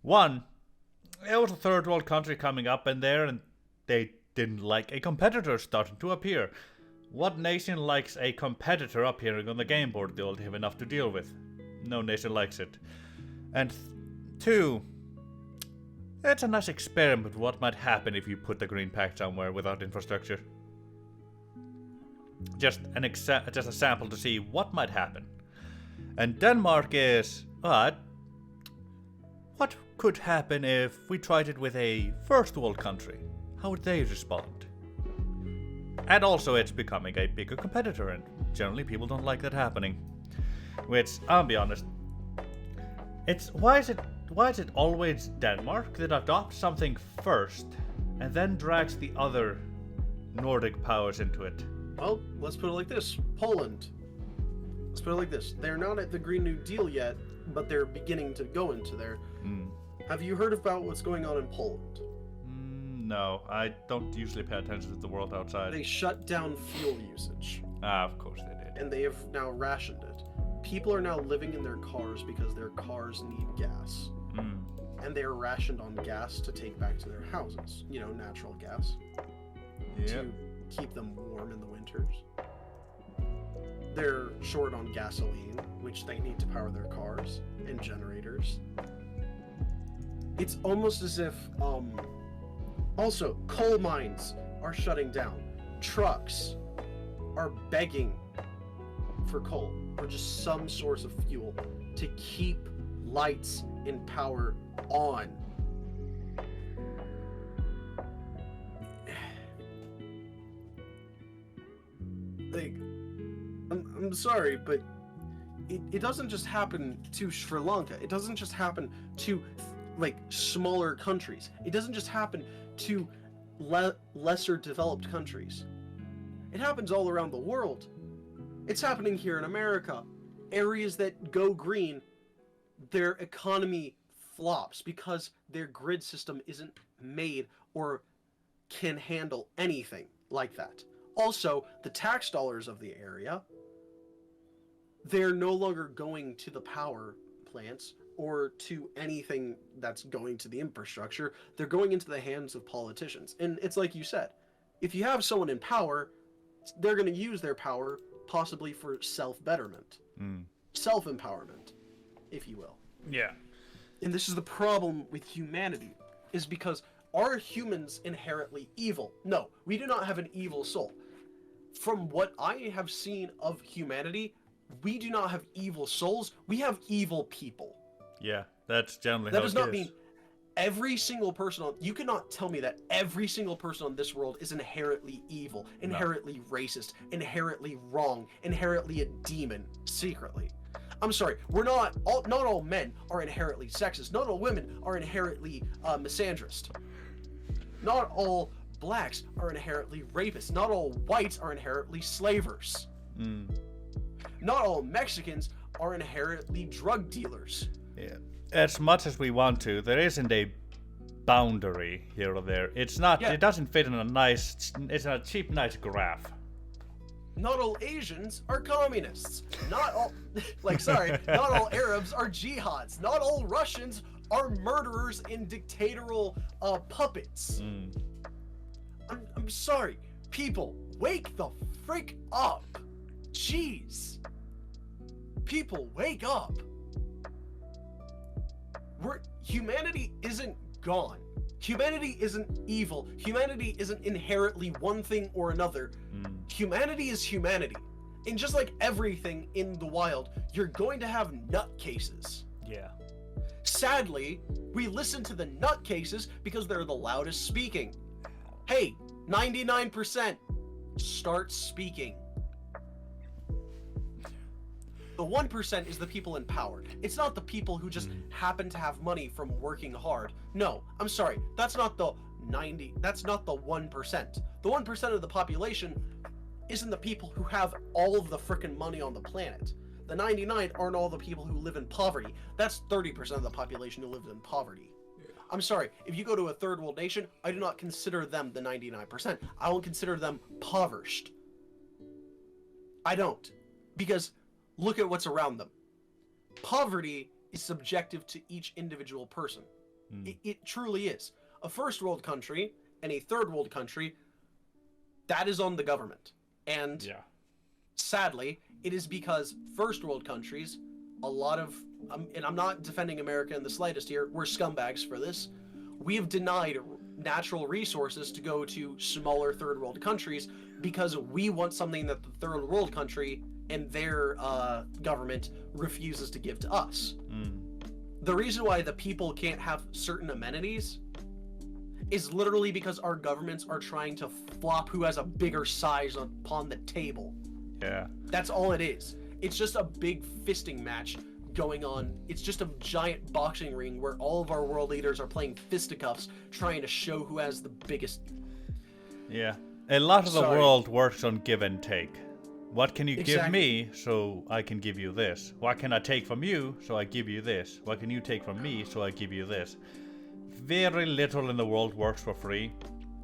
One, it was a third world country coming up in there, and they didn't like a competitor starting to appear. What nation likes a competitor appearing on the game board? They only have enough to deal with. No nation likes it. And two, it's a nice experiment what might happen if you put the green pact somewhere without infrastructure. Just a sample to see what might happen. And Denmark is, what could happen if we tried it with a first world country? How would they respond? And also it's becoming a bigger competitor, and generally people don't like that happening. Which, I'll be honest, why is it always Denmark that adopts something first, and then drags the other Nordic powers into it.
Well, let's put it like this. Poland. Let's put it like this. They're not at the Green New Deal yet, but they're beginning to go into there. Have you heard about what's going on in Poland?
No, I don't usually pay attention to the world outside.
They shut down fuel usage.
Of course they did.
And they have now rationed it. People are now living in their cars because their cars need gas. And they are rationed on gas to take back to their houses. You know, natural gas. To keep them warm in the winters. They're short on gasoline, which they need to power their cars, and generators. It's almost as if, also, coal mines are shutting down. Trucks are begging for coal, or just some source of fuel, to keep lights and power on. Like, I'm sorry, but it doesn't just happen to Sri Lanka. It doesn't just happen to, like, smaller countries. It doesn't just happen to lesser developed countries. It happens all around the world. It's happening here in America. Areas that go green, their economy flops because their grid system isn't made or can handle anything like that. Also, the tax dollars of the area, they're no longer going to the power plants or to anything that's going to the infrastructure. They're going into the hands of politicians. And it's like you said, if you have someone in power, they're going to use their power possibly for self-betterment. Self-empowerment, if you will.
Yeah.
And this is the problem with humanity, is because are humans inherently evil? No, we do not have an evil soul. From what I have seen of humanity, we do not have evil souls. We have evil people.
Yeah, that's generally
that
how
does
it
not
is.
mean every single person on... You cannot tell me that every single person on this world is inherently evil, inherently racist, inherently wrong, inherently a demon, secretly. I'm sorry, not all men are inherently sexist. Not all women are inherently misandrist. Not all blacks are inherently rapists. Not all whites are inherently slavers. Not all Mexicans are inherently drug dealers.
Yeah. As much as we want to, there isn't a boundary here or there. It's not.
Yeah.
It doesn't fit in a nice. It's a cheap, nice graph.
Not all Asians are communists. Not all, not all Arabs are jihads. Not all Russians are murderers and dictatorial puppets. I'm sorry. People, wake the frick up. Jeez. People, wake up. Humanity isn't gone. Humanity isn't evil. Humanity isn't inherently one thing or another. Humanity is humanity. And just like everything in the wild, you're going to have nutcases.
Yeah.
Sadly, we listen to the nutcases because they're the loudest speaking. Hey, 99%, start speaking. The 1% is the people in power. It's not the people who just happen to have money from working hard. No, I'm sorry. That's not the 1%. The 1% of the population isn't the people who have all of the frickin' money on the planet. The 99 aren't all the people who live in poverty. That's 30% of the population who lives in poverty. I'm sorry, if you go to a third world nation, I do not consider them the 99%. I will consider them impoverished. I don't. Because look at what's around them. Poverty is subjective to each individual person. It truly is. A first world country and a third world country, that is on the government. And sadly, it is because first world countries, a lot of, and I'm not defending America in the slightest here, we're scumbags for this. We have denied natural resources to go to smaller third world countries because we want something that the third world country and their government refuses to give to us. The reason why the people can't have certain amenities is literally because our governments are trying to flop who has a bigger size upon the table.
Yeah.
That's all it is. It's just a big fisting match going on. It's just a giant boxing ring where all of our world leaders are playing fisticuffs, trying to show who has the biggest.
Yeah. A lot of the
Sorry.
world works on give and take. What can you give
Exactly.
me so I can give you this? What can I take from you so I give you this? What can you take from me so I give you this? Very little in the world works for free.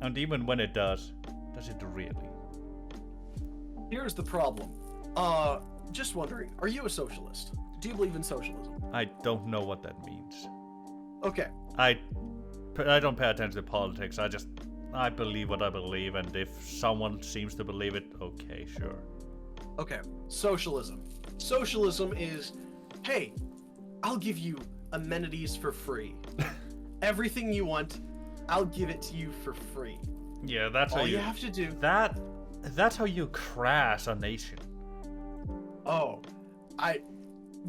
And even when it does it really?
Here's the problem. Just wondering, are you a socialist? Do you believe in socialism?
I don't know what that means.
Okay.
I don't pay attention to politics. I believe what I believe, and if someone seems to believe it, okay, sure.
Okay. Socialism. Socialism is, hey, I'll give you amenities for free. Everything you want, I'll give it to you for free.
Yeah, that's how
All you have to do.
That's how you crash a nation.
Oh,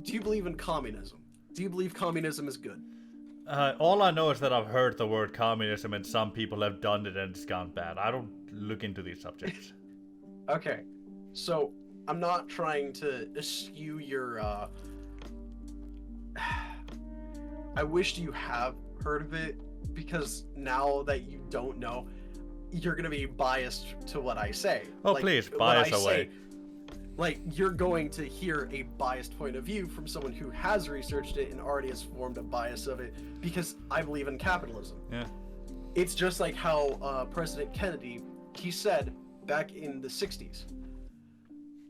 do you believe in communism? Do you believe communism is good?
All I know is that I've heard the word communism and some people have done it and it's gone bad. I don't look into these subjects.
Okay, so I'm not trying to eschew your. I wish you have heard of it, because now that you don't know, you're gonna be biased to what I say.
Oh, please, bias away.
You're going to hear a biased point of view from someone who has researched it and already has formed a bias of it, because I believe in capitalism.
Yeah.
It's just like how President Kennedy, he said back in the 60s,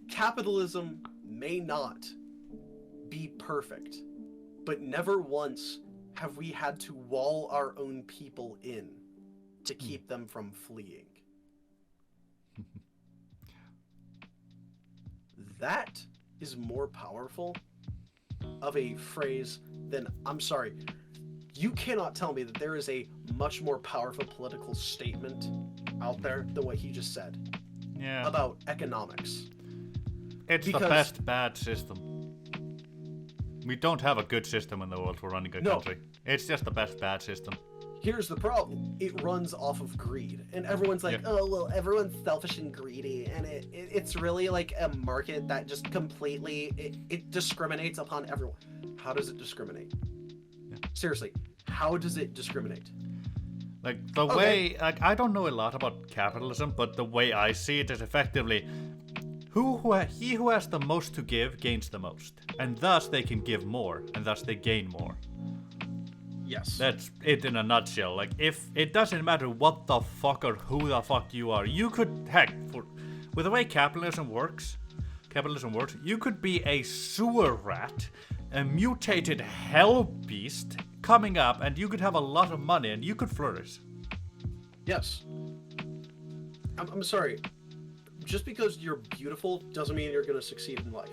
capitalism may not be perfect, but never once have we had to wall our own people in to keep them from fleeing. That is more powerful of a phrase than, I'm sorry, you cannot tell me that there is a much more powerful political statement out there than what he just said
Yeah.
about economics.
It's the
because-
best bad system. We don't have a good system in the world for running a
No.
country. It's just the best bad system.
Here's the problem. It runs off of greed. And everyone's like,
Yeah.
oh, well, everyone's selfish and greedy. And it's really like a market that just completely, it discriminates upon everyone. How does it discriminate?
Yeah.
Seriously, how does it discriminate?
Like, the way... Like, I don't know a lot about capitalism, but the way I see it is effectively... He who has the most to give gains the most. And thus they can give more, and thus they gain more.
Yes.
That's it in a nutshell. Like, if it doesn't matter what the fuck or who the fuck you are, you could, heck, with the way capitalism works, you could be a sewer rat, a mutated hell beast coming up, and you could have a lot of money and you could flourish.
Yes. I'm sorry. Just because you're beautiful doesn't mean you're going to succeed in life.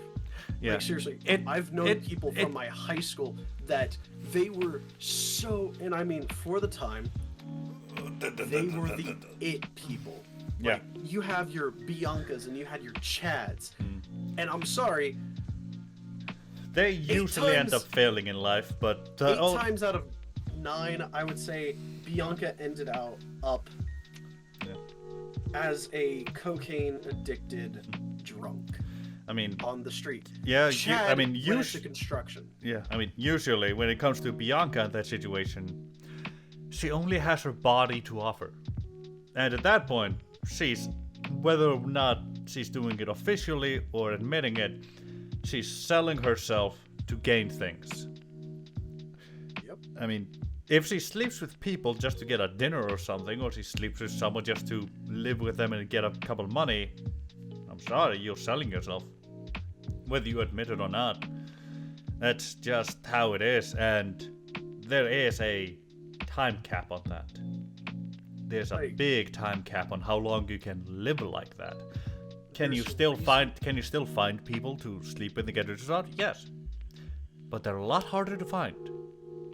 Yeah.
Like, seriously, I've known people from my high school that they were so, and I mean, for the time, they were the it people.
Yeah.
Like, you have your Biancas and you had your Chads. And I'm sorry,
They usually end up failing in life, but...
8 times out of 9, I would say Bianca ended up
Yeah.
as a cocaine-addicted drunk.
I mean,
On the street.
yeah,
Chad
I mean,
went into construction.
Yeah, I mean, usually when it comes to Bianca in that situation, she only has her body to offer. And at that point, whether or not she's doing it officially or admitting it, she's selling herself to gain things.
Yep.
I mean, if she sleeps with people just to get a dinner or something, or she sleeps with someone just to live with them and get a couple of money, I'm sorry, you're selling yourself. Whether you admit it or not. That's just how it is, and there is a time cap on that. There's a big time cap on how long you can live like that. Can you still find people to sleep in the get resort? Yes. But they're a lot harder to find.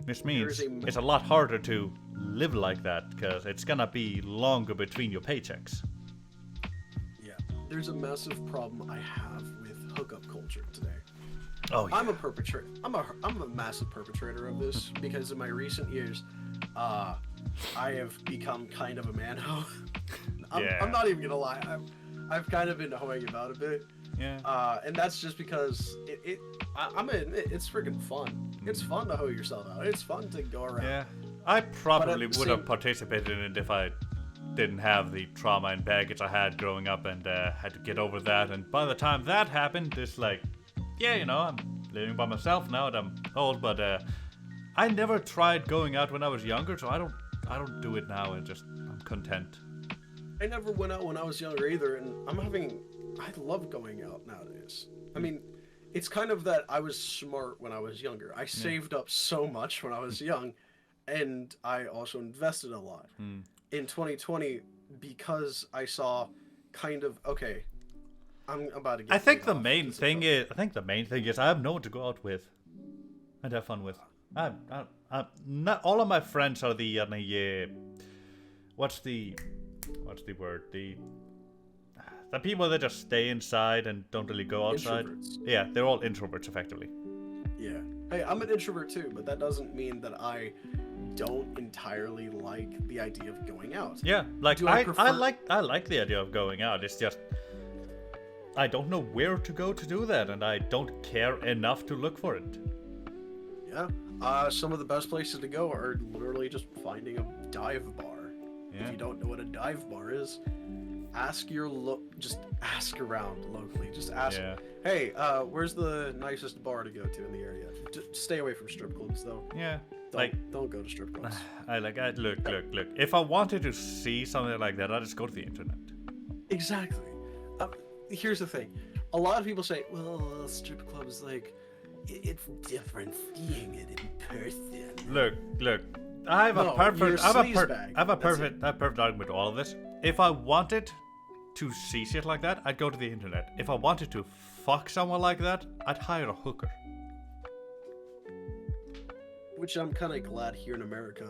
Which means it's a lot harder to live like that, because it's gonna be longer between your paychecks.
Yeah. There's a massive problem I have with hookup culture today.
Oh yeah.
I'm a perpetrator. I'm a massive perpetrator of this because in my recent years, I have become kind of a manho. I'm not even gonna lie. I've kind of been hoeing about a bit,
Yeah.
And that's just because I'm gonna admit, it's freaking fun. It's fun to hoe yourself out. It's fun to go around.
Yeah. I probably
the
would have
same-
participated in it if I didn't have the trauma and baggage I had growing up and had to get over that. And by the time that happened, it's like, yeah, you know, I'm living by myself now and I'm old, but I never tried going out when I was younger, so I don't do it now. I'm content.
I never went out when I was younger either, and I love going out nowadays. I mean, it's kind of that I was smart when I was younger. I saved up so much when I was young, and I also invested a lot. In 2020, because I saw kind of, okay, I'm about to get
I think
laid
the
off.
main
This is
thing
tough.
is I have no one to go out with and have fun with. I'm not all of my friends are the what's the word, the people that just stay inside and don't really go outside.
Introverts.
Yeah, they're all introverts effectively.
Yeah. Hey, I'm an introvert too, but that doesn't mean that I don't entirely like the idea of going out.
Yeah, like
Do I
I
prefer-
like the idea of going out. It's just I don't know where to go to do that, and I don't care enough to look for it.
Yeah. Some of the best places to go are literally just finding a dive bar.
Yeah.
If you don't know what a dive bar is, just ask around locally. Just ask,
Yeah.
hey, where's the nicest bar to go to in the area? Stay away from strip clubs though.
Yeah,
Don't go to strip clubs.
look. If I wanted to see something like that, I'd just go to the internet.
Exactly. Here's the thing. A lot of people say, well, strip clubs, like, it's different seeing it in person.
Look. I have
No,
a perfect,
you're a
I have a
sleazebag. That's
perfect argument with all of this. If I wanted to see shit like that, I'd go to the internet. If I wanted to fuck someone like that, I'd hire a hooker.
Which I'm kind of glad here in America,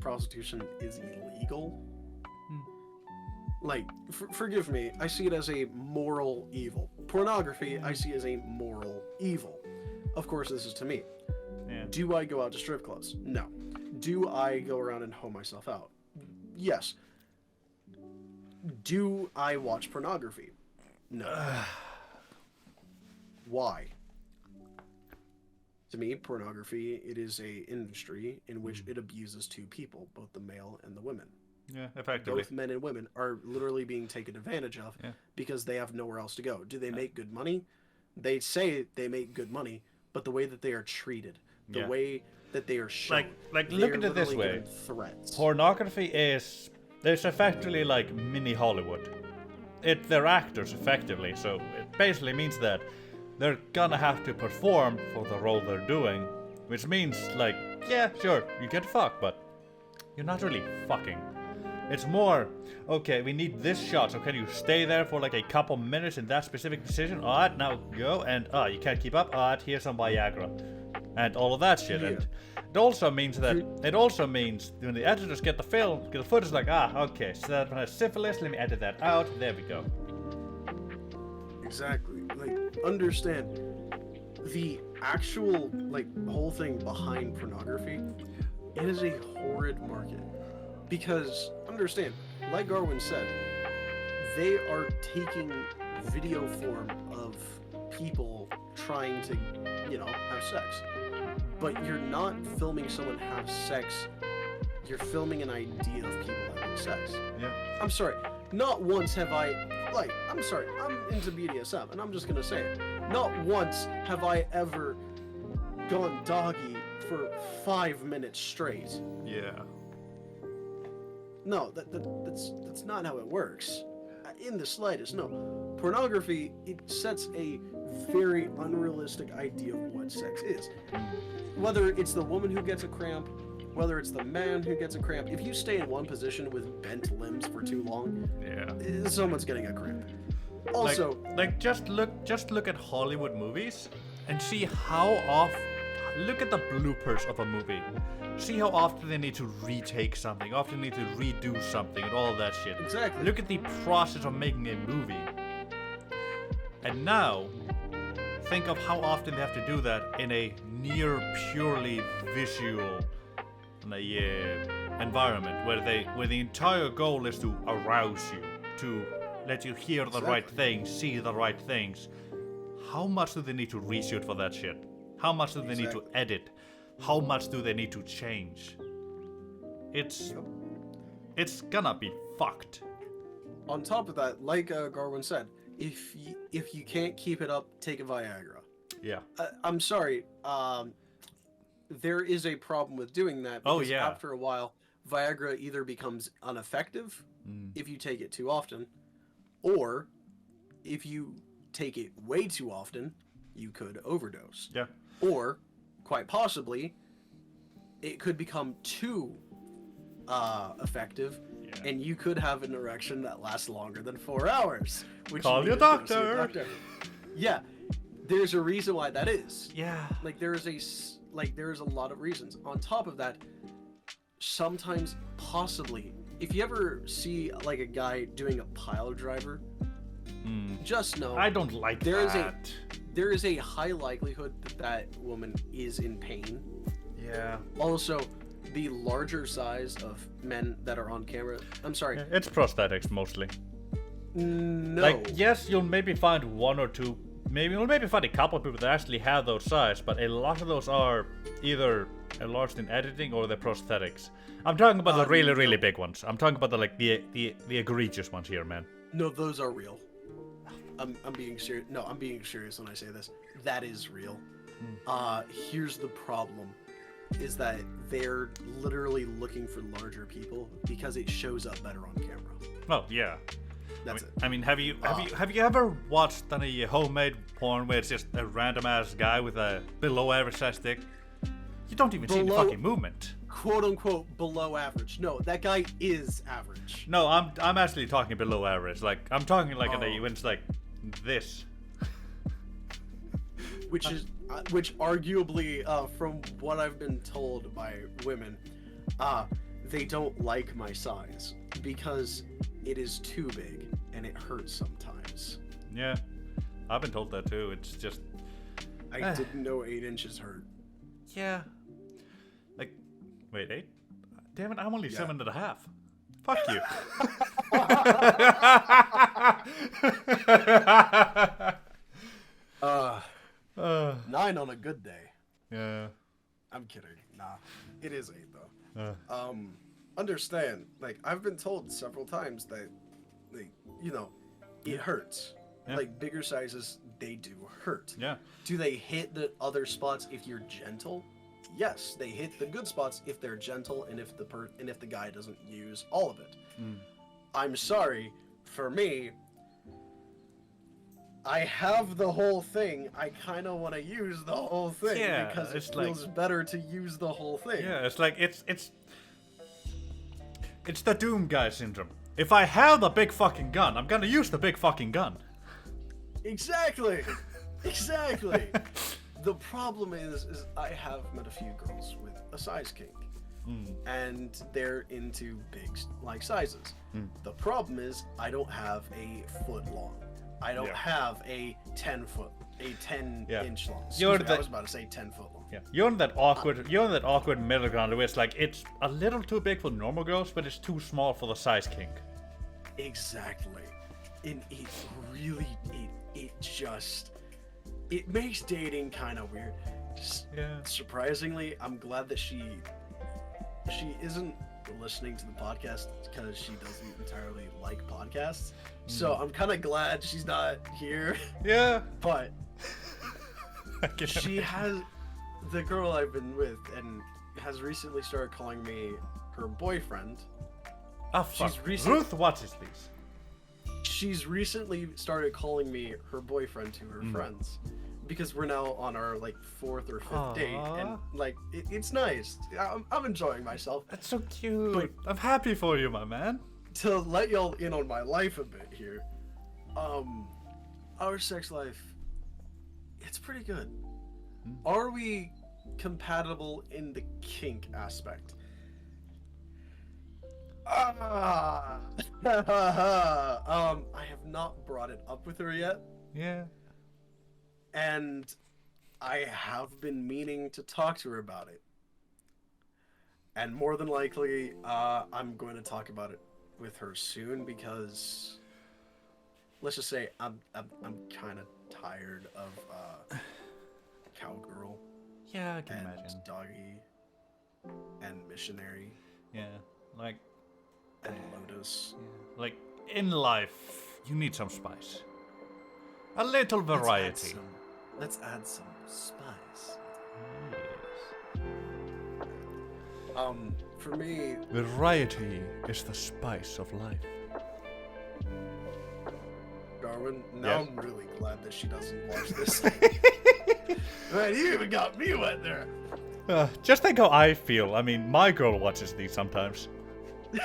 prostitution is illegal. Like, forgive me, I see it as a moral evil. Pornography, I see as a moral evil. Of course, this is to me.
Yeah.
Do I go out to strip clubs? No. Do I go around and hoe myself out? Yes. Do I watch pornography? No. Why? To me, pornography, it is a industry in which it abuses two people, both the male and the women.
Yeah, effectively.
Both men and women are literally being taken advantage of because they have nowhere else to go. Do they make good money? They say they make good money, but the way that they are treated, the way that they are shown,
Like
they
look
are
at it this
literally
way.
given threats.
Pornography is it's effectively like mini Hollywood. They're actors effectively, so it basically means that they're gonna have to perform for the role they're doing, which means like, yeah, sure, you get fucked, but you're not really fucking. It's more, okay, we need this shot, so can you stay there for like a couple minutes in that specific position? Alright, now go, and you can't keep up, alright, here's some Viagra. And all of that shit.
Yeah.
And it also means when the editors get the footage like, okay, so that one has syphilis, let me edit that out, there we go.
Exactly. Like, understand the actual whole thing behind pornography. It is a horrid market because understand, like Garwens said, they are taking video form of people trying to, have sex. But you're not filming someone have sex. You're filming an idea of people having sex.
Yeah.
I'm sorry. Not once have I'm into BDSM, and I'm just gonna say it. Not once have I ever gone doggy for 5 minutes straight.
Yeah.
No, that's not how it works. In the slightest, no. Pornography, it sets a very unrealistic idea of what sex is. Whether it's the woman who gets a cramp, whether it's the man who gets a cramp, if you stay in one position with bent limbs for too long, someone's getting a cramp. Also,
just look at Hollywood movies and see how often. Look at the bloopers of a movie. See how often they need to retake something, often need to redo something, and all that shit.
Exactly.
Look at the process of making a movie. And now, think of how often they have to do that in a near purely visual environment, where the entire goal is to arouse you, to let you hear the right things, see the right things, how much do they need to reshoot for that shit? How much do they need to edit? How much do they need to change? It's gonna be fucked.
On top of that, like Garwin said, if you can't keep it up, take a Viagra.
Yeah.
I'm sorry. There is a problem with doing that. Because after a while, Viagra either becomes ineffective if you take it too often, or if you take it way too often, you could overdose.
Yeah.
Or, quite possibly, it could become too effective, and you could have an erection that lasts longer than 4 hours. Which
Call
you
your
need to go see a
doctor.
Yeah, there's a reason why that is.
Yeah.
Like there's a lot of reasons. On top of that, sometimes possibly, if you ever see like a guy doing a pile driver, just know
I don't like that.
There is a high likelihood that that woman is in pain.
Yeah.
Also, the larger size of men that are on camera. I'm sorry.
It's prosthetics mostly.
No.
Like, yes, you'll maybe find one or two, you'll maybe find a couple of people that actually have those size, but a lot of those are either enlarged in editing or they're prosthetics. I'm talking about the really, really big ones. I'm talking about the egregious ones here, man.
No, those are real. I'm being serious. No, I'm being serious when I say this. That is real. Here's the problem. Is that they're literally looking for larger people because it shows up better on camera.
Oh, yeah.
That's it.
I mean, have you ever watched any homemade porn where it's just a random ass guy with a below average size dick? You don't even see the fucking movement.
Quote unquote below average. No, that guy is average.
No, I'm actually talking below average. Like I'm talking like when it's like this.
Which arguably, from what I've been told by women, they don't like my size because it is too big and it hurts sometimes.
Yeah, I've been told that too. It's just
I didn't know 8 inches hurt.
Yeah. Like, wait, 8? Damn it, I'm only 7.5. Fuck you.
9 on a good day.
Yeah.
I'm kidding. Nah, it is 8 though. Understand? Like I've been told several times that, like, it hurts.
Yeah.
Like bigger sizes, they do hurt.
Yeah.
Do they hit the other spots if you're gentle? Yes, they hit the good spots if they're gentle and if the guy doesn't use all of it. I'm sorry, for me, I have the whole thing. I kind of want to use the whole thing because it feels better to use the whole thing.
Yeah, it's like it's the Doom guy syndrome. If I have the big fucking gun, I'm gonna use the big fucking gun.
Exactly. Exactly. The problem is I have met a few girls with a size kink. And they're into big sizes. The problem is I don't have a foot long. I don't have a 10 inch long. I was about to say 10 foot long.
Yeah. You're in that awkward middle ground where it's like it's a little too big for normal girls, but it's too small for the size kink.
Exactly. And it really it makes dating kind of weird. Surprisingly, I'm glad that she isn't listening to the podcast because she doesn't entirely like podcasts. So I'm kind of glad she's not here.
Yeah.
But she has, the girl I've been with and has recently started calling me her boyfriend.
Oh, fuck. Ruth, what's his face?
She's recently started calling me her boyfriend to her friends. Because we're now on our 4th or 5th date, and it's nice. I'm enjoying myself.
That's so cute. But I'm happy for you, my man.
To let y'all in on my life a bit here, our sex life, it's pretty good. Are we compatible in the kink aspect? I have not brought it up with her yet.
Yeah.
And I have been meaning to talk to her about it. And more than likely, I'm going to talk about it with her soon because
let's just say I'm kind of tired of cowgirl
Yeah, I can
and
imagine.
doggy and missionary
Yeah, like,
and lotus.
like in life, you need some spice. A little variety.
Let's add some spice.
Yes.
For me,
Variety is the spice of life.
Garwin, now
Yes?
I'm really glad that she doesn't watch this. Man, you even got me wet there.
Just think how I feel. I mean, my girl watches these sometimes.
Oh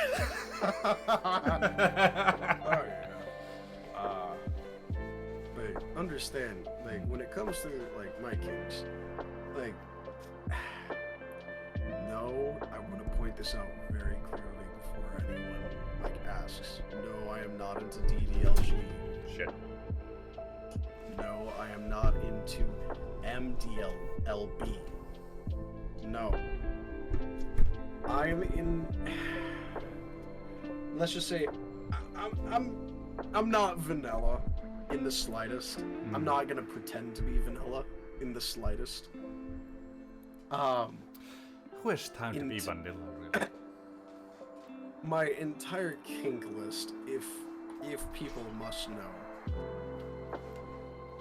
yeah. But understand, like when it comes to like my kinks, like no, I want to point this out very clearly before anyone like asks. No, I am not into DDLG.
Shit.
No, I am not into MDLB. No. I'm in. Let's just say, I'm not vanilla in the slightest. I'm not gonna pretend to be vanilla in the slightest.
Who has time to be
Into-
vanilla, really?
My entire kink list, if people must know,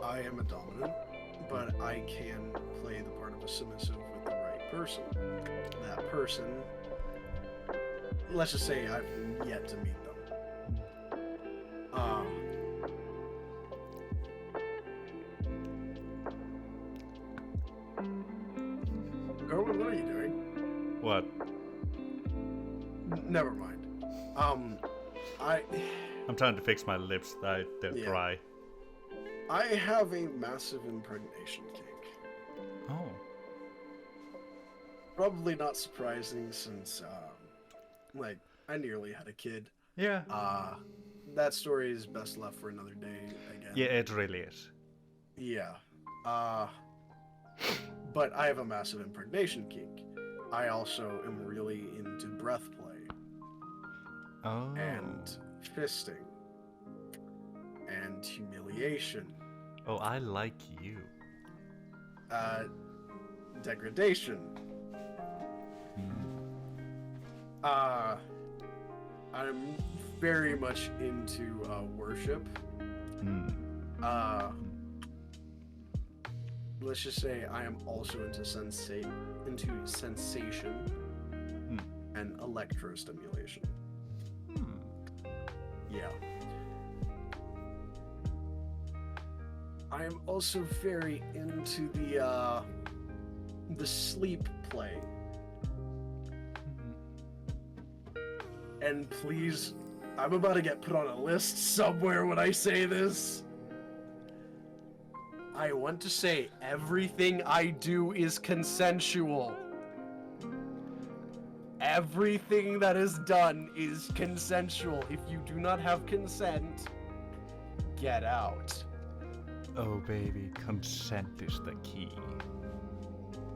I am a dominant, but I can play the part of a submissive with the right person. That person, let's just say I've yet to meet them. Garwin, what are you doing?
What?
Never mind.
I'm trying to fix my lips. They're
Yeah.
dry.
I have a massive impregnation kink.
Oh.
Probably not surprising since, like, I nearly had a kid.
Yeah.
That story is best left for another day again.
Yeah, it really is.
Yeah. But I have a massive impregnation kink. I also am really into breath play
Oh.
and fisting and humiliation,
Oh, I like you.
degradation. I'm very much into worship. Let's just say I am also into sensation and electrostimulation. Yeah. I am also very into the sleep play. And please, I'm about to get put on a list somewhere when I say this. I want to say everything I do is consensual. Everything that is done is consensual. If you do not have consent, get out.
Oh, baby, consent is the key.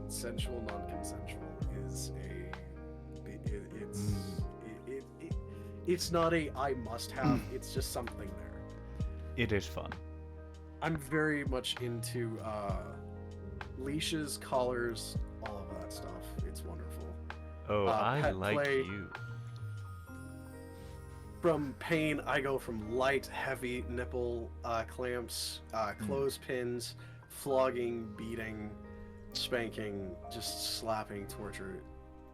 Sensual, non-consensual is it's not a I must have. It's just something there.
It is fun.
I'm very much into leashes, collars, all of that stuff. It's wonderful.
Oh, I
pet
like
play.
you.
From pain, I go from light, heavy nipple clamps, clothespins, flogging, beating, spanking, just slapping, torture,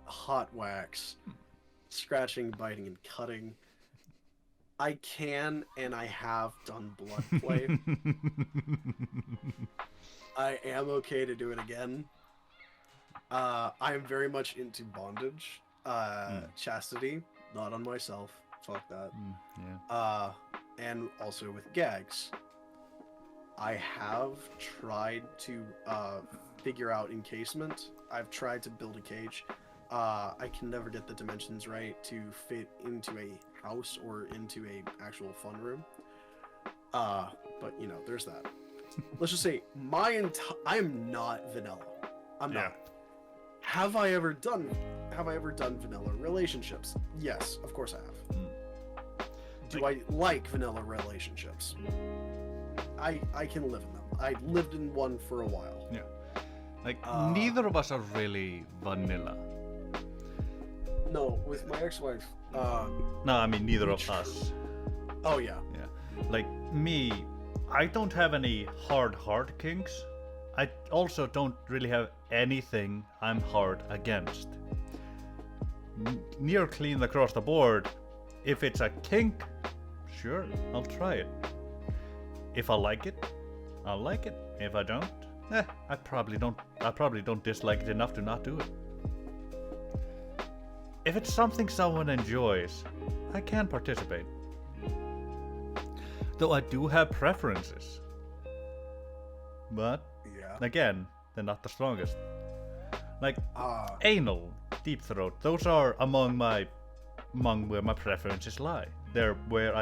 hot wax, scratching, biting, and cutting. I can and I have done blood play. I am okay to do it again. I am very much into bondage, chastity, not on myself. Fuck that.
Yeah.
And also with gags. I have tried to figure out encasement. I've tried to build a cage. I can never get the dimensions right to fit into a house or into a actual fun room. But you know, there's that. Let's just say I'm not vanilla. I'm not. Have I ever done vanilla relationships? Yes, of course I have.
Do I like vanilla relationships? I can live in them. I lived in one for a while.
Yeah. Like, neither of us are really vanilla.
No, with my ex-wife.
No, I mean, neither of us.
Oh yeah.
Yeah. Like, me, I don't have any hard kinks. I also don't really have anything I'm hard against. Near clean across the board. If it's a kink, sure, I'll try it. If I like it, I'll like it. If I don't, I probably don't dislike it enough to not do it. If it's something someone enjoys, I can participate. Though I do have preferences. But, again, they're not the strongest. Like, anal, deep throat, those are among where my preferences lie. They're where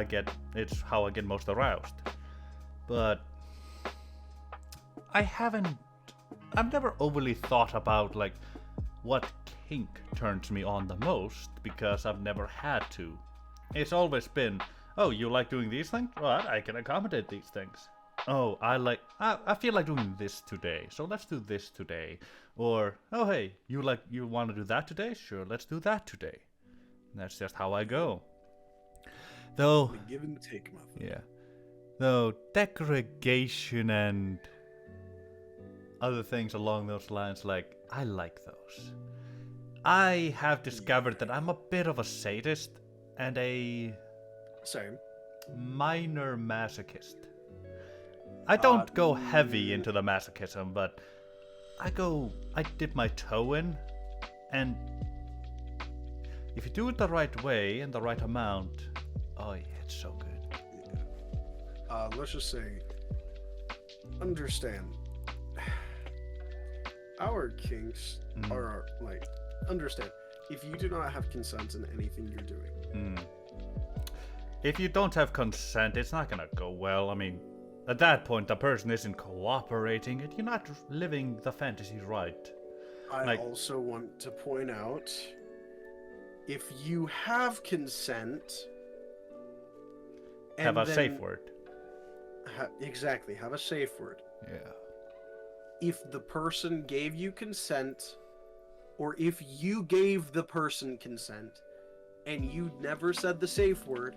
it's how I get most aroused. But I've never overly thought about like what kink turns me on the most because I've never had to. It's always been, oh, you like doing these things? Well, I can accommodate these things. Oh, I feel like doing this today, so let's do this today. Or, oh hey, you want to do that today? Sure, let's do that today. That's just how I go. Though,
The give and take method.
yeah. Though degradation and other things along those lines, like, I like those. I have discovered that I'm a bit of a sadist and a
Same.
minor masochist. I don't go heavy into the masochism, but I dip my toe in, and if you do it the right way and the right amount, oh yeah, it's so good.
Let's just say, understand, our kinks are like, understand, if you do not have consent in anything you're doing.
If you don't have consent, it's not gonna go well. I mean, at that point, the person isn't cooperating, and you're not living the fantasy right.
I also want to point out, if you have consent,
Have a safe word.
Exactly, have a safe word.
Yeah.
If the person gave you consent, or if you gave the person consent, and you never said the safe word,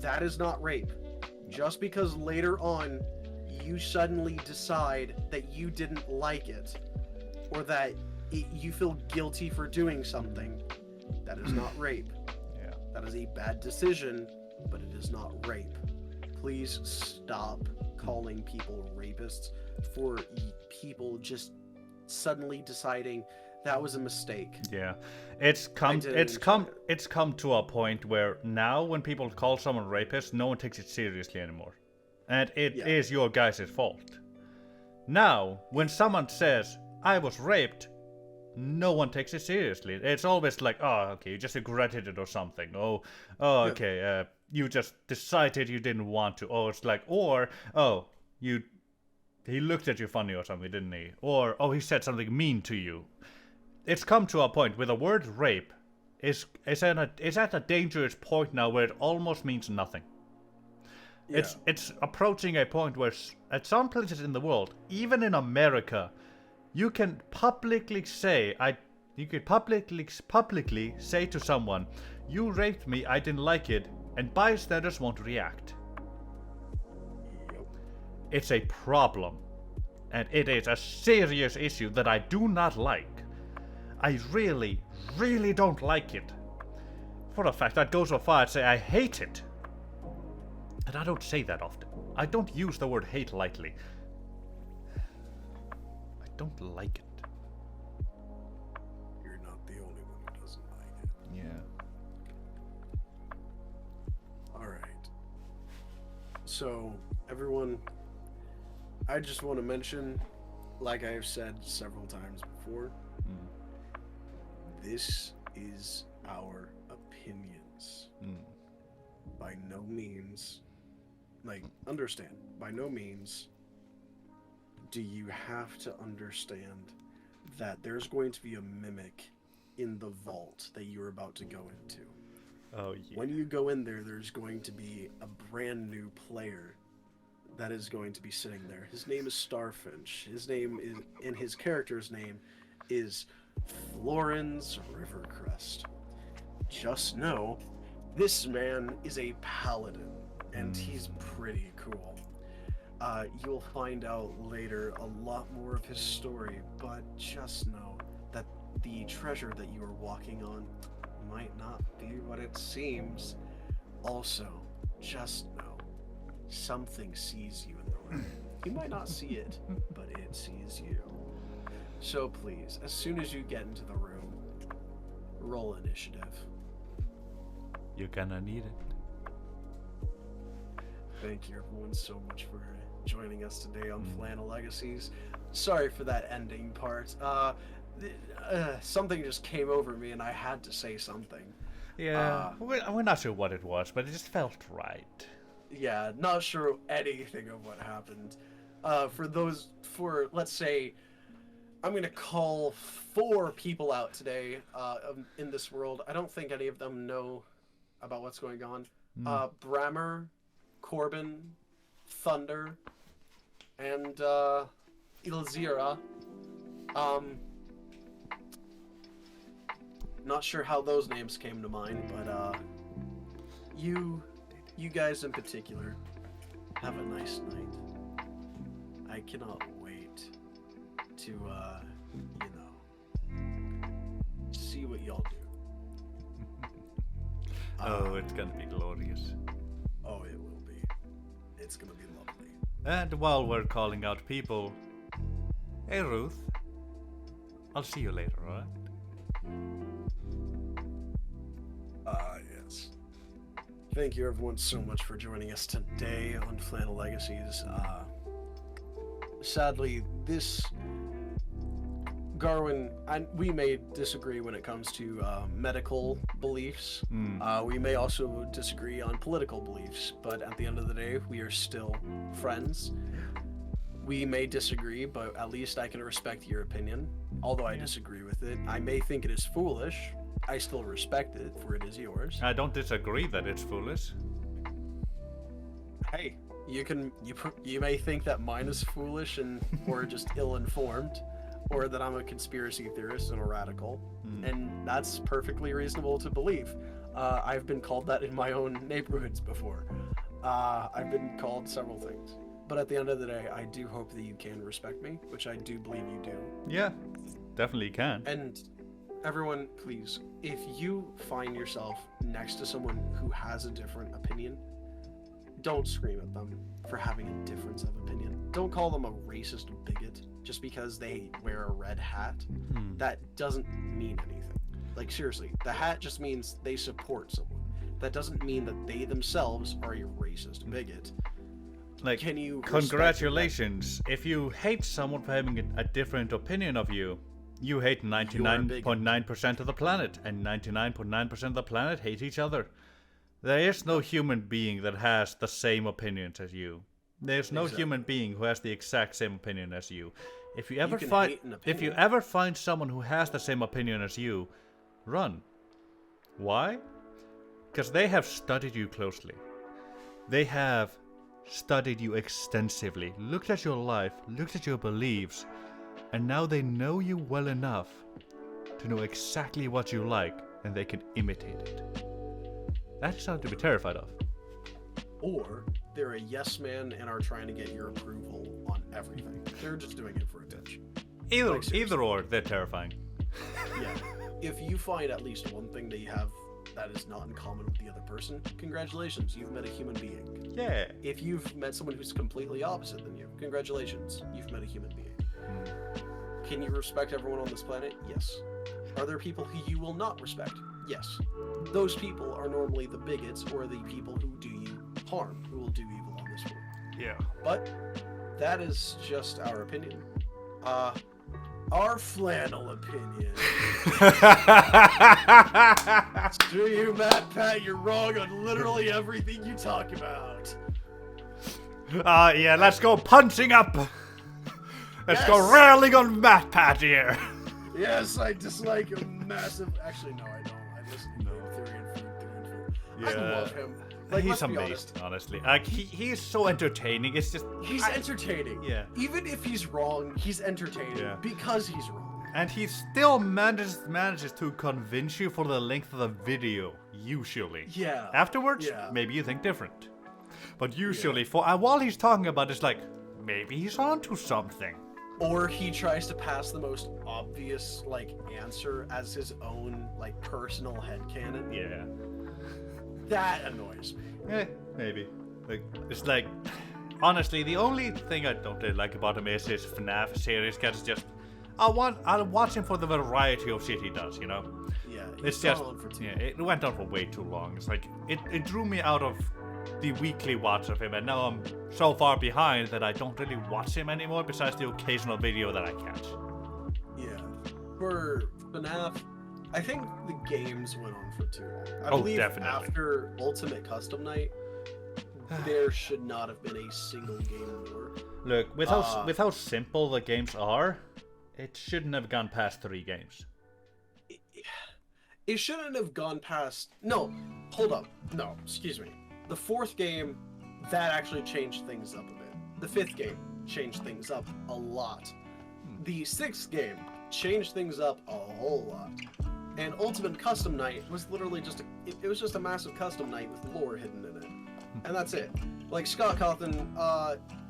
that is not rape. Just because later on you suddenly decide that you didn't like it, or that you feel guilty for doing something, that is not rape.
Yeah.
That is a bad decision, but it is not rape. Please stop calling people rapists for people just suddenly deciding that was a mistake.
Yeah. It's come to a point where now when people call someone rapist, no one takes it seriously anymore. And it is your guys' fault. Now, when someone says, I was raped, no one takes it seriously. It's always like, oh, okay, you just regretted it or something. Oh, okay, you just decided you didn't want to. Oh, it's like, or, oh, he looked at you funny or something, didn't he? Or, oh, he said something mean to you. It's come to a point where the word rape is at a dangerous point now where it almost means nothing.
Yeah.
It's approaching a point where at some places in the world, even in America, you can publicly say publicly say to someone, you raped me, I didn't like it, and bystanders won't react.
Yep.
It's a problem, and it is a serious issue that I do not like. I really, really don't like it. For a fact, I'd go so far as say I hate it. And I don't say that often. I don't use the word hate lightly. I don't like it.
You're not the only one who doesn't like it.
Yeah.
Alright. So, everyone, I just want to mention, like I have said several times before, this is our opinions. By no means, understand, by no means do you have to understand that there's going to be a mimic in the vault that you're about to go into.
Oh, yeah.
When you go in there, there's going to be a brand new player that is going to be sitting there. His name is Starfinch. His name is, and his character's name is Florence Rivercrest. Just know, this man is a paladin, and he's pretty cool. You'll find out later a lot more of his story, but just know that the treasure that you are walking on might not be what it seems. Also, just know, something sees you in the room. You might not see it, but it sees you. So please, as soon as you get into the room, roll initiative.
You're gonna need it.
Thank you everyone so much for joining us today on Flannel Legacies. Sorry for that ending part. Something just came over me and I had to say something.
Yeah, we're not sure what it was, but it just felt right.
Yeah, not sure anything of what happened. Let's say, I'm gonna call 4 people out today in this world. I don't think any of them know about what's going on. Brammer, Corbin, Thunder, and Ilzira. Not sure how those names came to mind, but you guys in particular, have a nice night. I cannot wait to see what y'all do.
Oh, it's gonna be glorious.
Oh, it will be. It's gonna be lovely.
And while we're calling out people, hey Ruth, I'll see you later, alright?
Yes. Thank you everyone so much for joining us today on Flannel Legacies. Sadly, this Garwen, we may disagree when it comes to medical beliefs. We may also disagree on political beliefs, but at the end of the day, we are still friends. We may disagree, but at least I can respect your opinion. Although I disagree with it, I may think it is foolish. I still respect it, for it is yours.
I don't disagree that it's foolish.
Hey, you may think that mine is foolish and or just ill-informed, or that I'm a conspiracy theorist and a radical, and that's perfectly reasonable to believe. I've been called that in my own neighborhoods before. I've been called several things, but at the end of the day, I do hope that you can respect me, which I do believe you do.
Yeah, definitely can.
And everyone, please, if you find yourself next to someone who has a different opinion, don't scream at them for having a difference of opinion. Don't call them a racist bigot just because they wear a red hat. That doesn't mean anything. Like, seriously, the hat just means they support someone. That doesn't mean that they themselves are a racist bigot.
Like,
can you
congratulations. If you hate someone for having a different opinion of you, you hate 99.9% of the planet, and 99.9% of the planet hate each other. There is no human being that has the same opinions as you. There's no human being who has the exact same opinion as you. If you ever find someone who has the same opinion as you, run. Why? Because they have studied you closely. They have studied you extensively, looked at your life, looked at your beliefs, and now they know you well enough to know exactly what you like, and they can imitate it. That's something to be terrified of.
Or they're a yes man and are trying to get your approval on everything. They're just doing it for attention.
Either or, they're terrifying.
Yeah. If you find at least one thing that you have that is not in common with the other person, congratulations, you've met a human being.
Yeah.
If you've met someone who's completely opposite than you, congratulations, you've met a human being. Can you respect everyone on this planet? Yes. Are there people who you will not respect? Yes. Those people are normally the bigots or the people who do you harm, who will do evil on this world.
Yeah.
But that is just our opinion. Our flannel opinion. Screw you, Matt Pat, you're wrong on literally everything you talk about.
Yeah, let's go punching up. Let's go railing on Matt Pat here.
Yes, I dislike a massive... Actually, no, I don't. I listen to Theory and Food.
I love him.
He's
let's be
amazing,
honest.
honestly. Like he's so entertaining. It's just
He's entertaining.
Yeah.
Even if he's wrong, he's entertaining because he's wrong.
And he still manages to convince you for the length of the video. Usually.
Yeah.
Afterwards, maybe you think different. But usually, while he's talking about it, it's like maybe he's onto something.
Or he tries to pass the most obvious answer as his own personal headcanon.
Yeah.
That annoys me.
Maybe. It's like, honestly, the only thing I don't really like about him is his FNAF series. Cause it's just, I'll watch him for the variety of shit he does. You know.
Yeah.
It's just, it went on for way too long. It's like it drew me out of the weekly watch of him, and now I'm so far behind that I don't really watch him anymore. Besides the occasional video that I catch.
Yeah. For FNAF, I think the games went on for too long. I believe
definitely.
After Ultimate Custom Night, there should not have been a single game more.
Look, with how simple the games are, it shouldn't have gone past 3 games.
It shouldn't have gone past... No, hold up. No, excuse me. The 4th game, that actually changed things up a bit. The 5th game changed things up a lot. The 6th game changed things up a whole lot. And Ultimate Custom Night was literally just it was just a massive custom night with lore hidden in it. And that's it. Like, Scott Cawthon,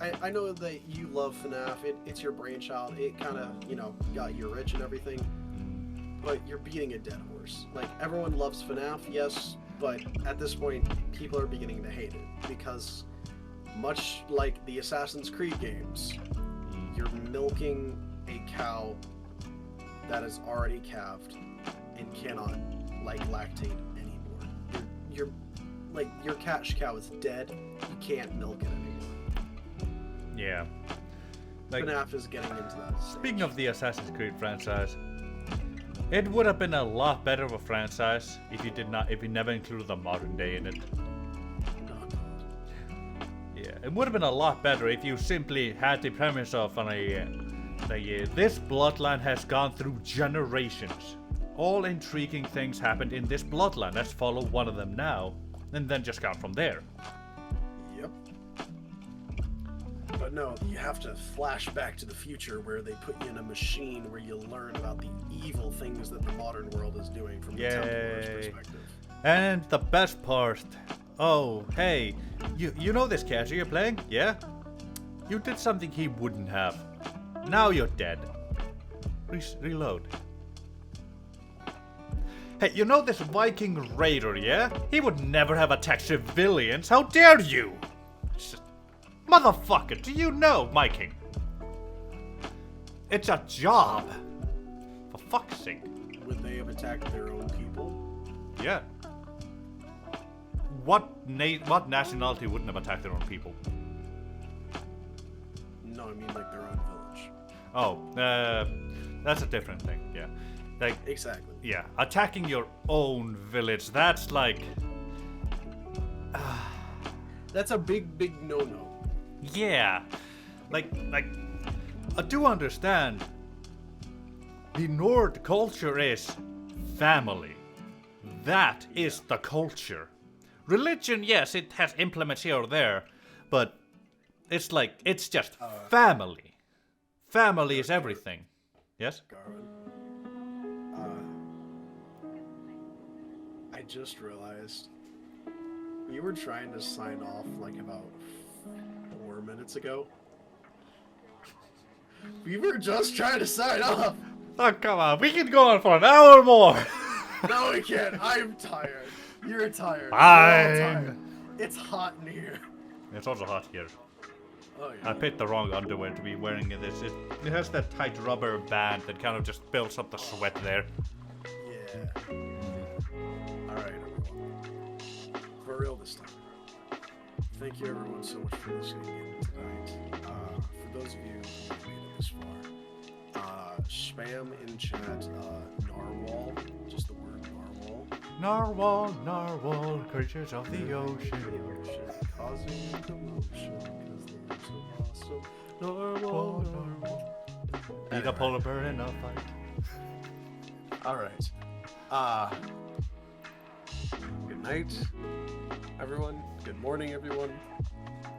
I know that you love FNAF. It's your brainchild. It kind of, got you rich and everything. But you're beating a dead horse. Like, everyone loves FNAF, yes, but at this point, people are beginning to hate it. Because, much like the Assassin's Creed games, you're milking a cow that is already calved and cannot, lactate anymore. Your cash cow is dead. You can't milk it anymore.
Yeah.
FNAF is getting into that stage.
Speaking of the Assassin's Creed franchise, it would have been a lot better of a franchise if you never included the modern day in it.
Oh, God.
Yeah, it would have been a lot better if you simply had the premise of this bloodline has gone through generations. All intriguing things happened in this bloodline. Let's follow one of them now, and then just count from there.
Yep. But no, you have to flash back to the future where they put you in a machine where you learn about the evil things that the modern world is doing from the Templar's perspective.
And the best part, oh, hey, you know this character you're playing? Yeah? You did something he wouldn't have. Now you're dead. Reload. Hey, you know this Viking raider, yeah? He would never have attacked civilians. How dare you? Motherfucker, do you know, Viking? It's a job. For fuck's sake.
Would they have attacked their own people?
Yeah. What nationality wouldn't have attacked their own people?
No, I mean their own village.
Oh, that's a different thing, yeah.
Exactly.
Yeah, attacking your own village, that's like...
That's a big no-no.
Yeah. Like, I do understand. The Nord culture is family. That is the culture. Religion, yes, it has implements here or there, but it's just family. Family is everything. Yes?
Garwin. I just realized you were trying to sign off about 4 minutes ago. We were just trying to sign off.
Oh, come on. We can go on for an hour more.
No, we can't. I'm tired. You're tired.
Fine.
We're all tired. It's hot in here.
It's also hot here.
Oh, yeah.
I picked the wrong underwear to be wearing this. It has that tight rubber band that kind of just builds up the sweat there.
Yeah. Alright, everyone. For real this time. Thank you everyone so much for listening in tonight. For those of you who made it this far, spam in chat narwhal, just the word narwhal.
Narwhal, creatures of the ocean.
Causing commotion, because they're so awesome. Narwhal.
Beat a polar bear in a fight.
Alright. Good night.
everyone. Good morning, everyone.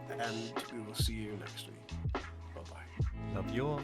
And we will see you next week. Bye-bye.
Love you all.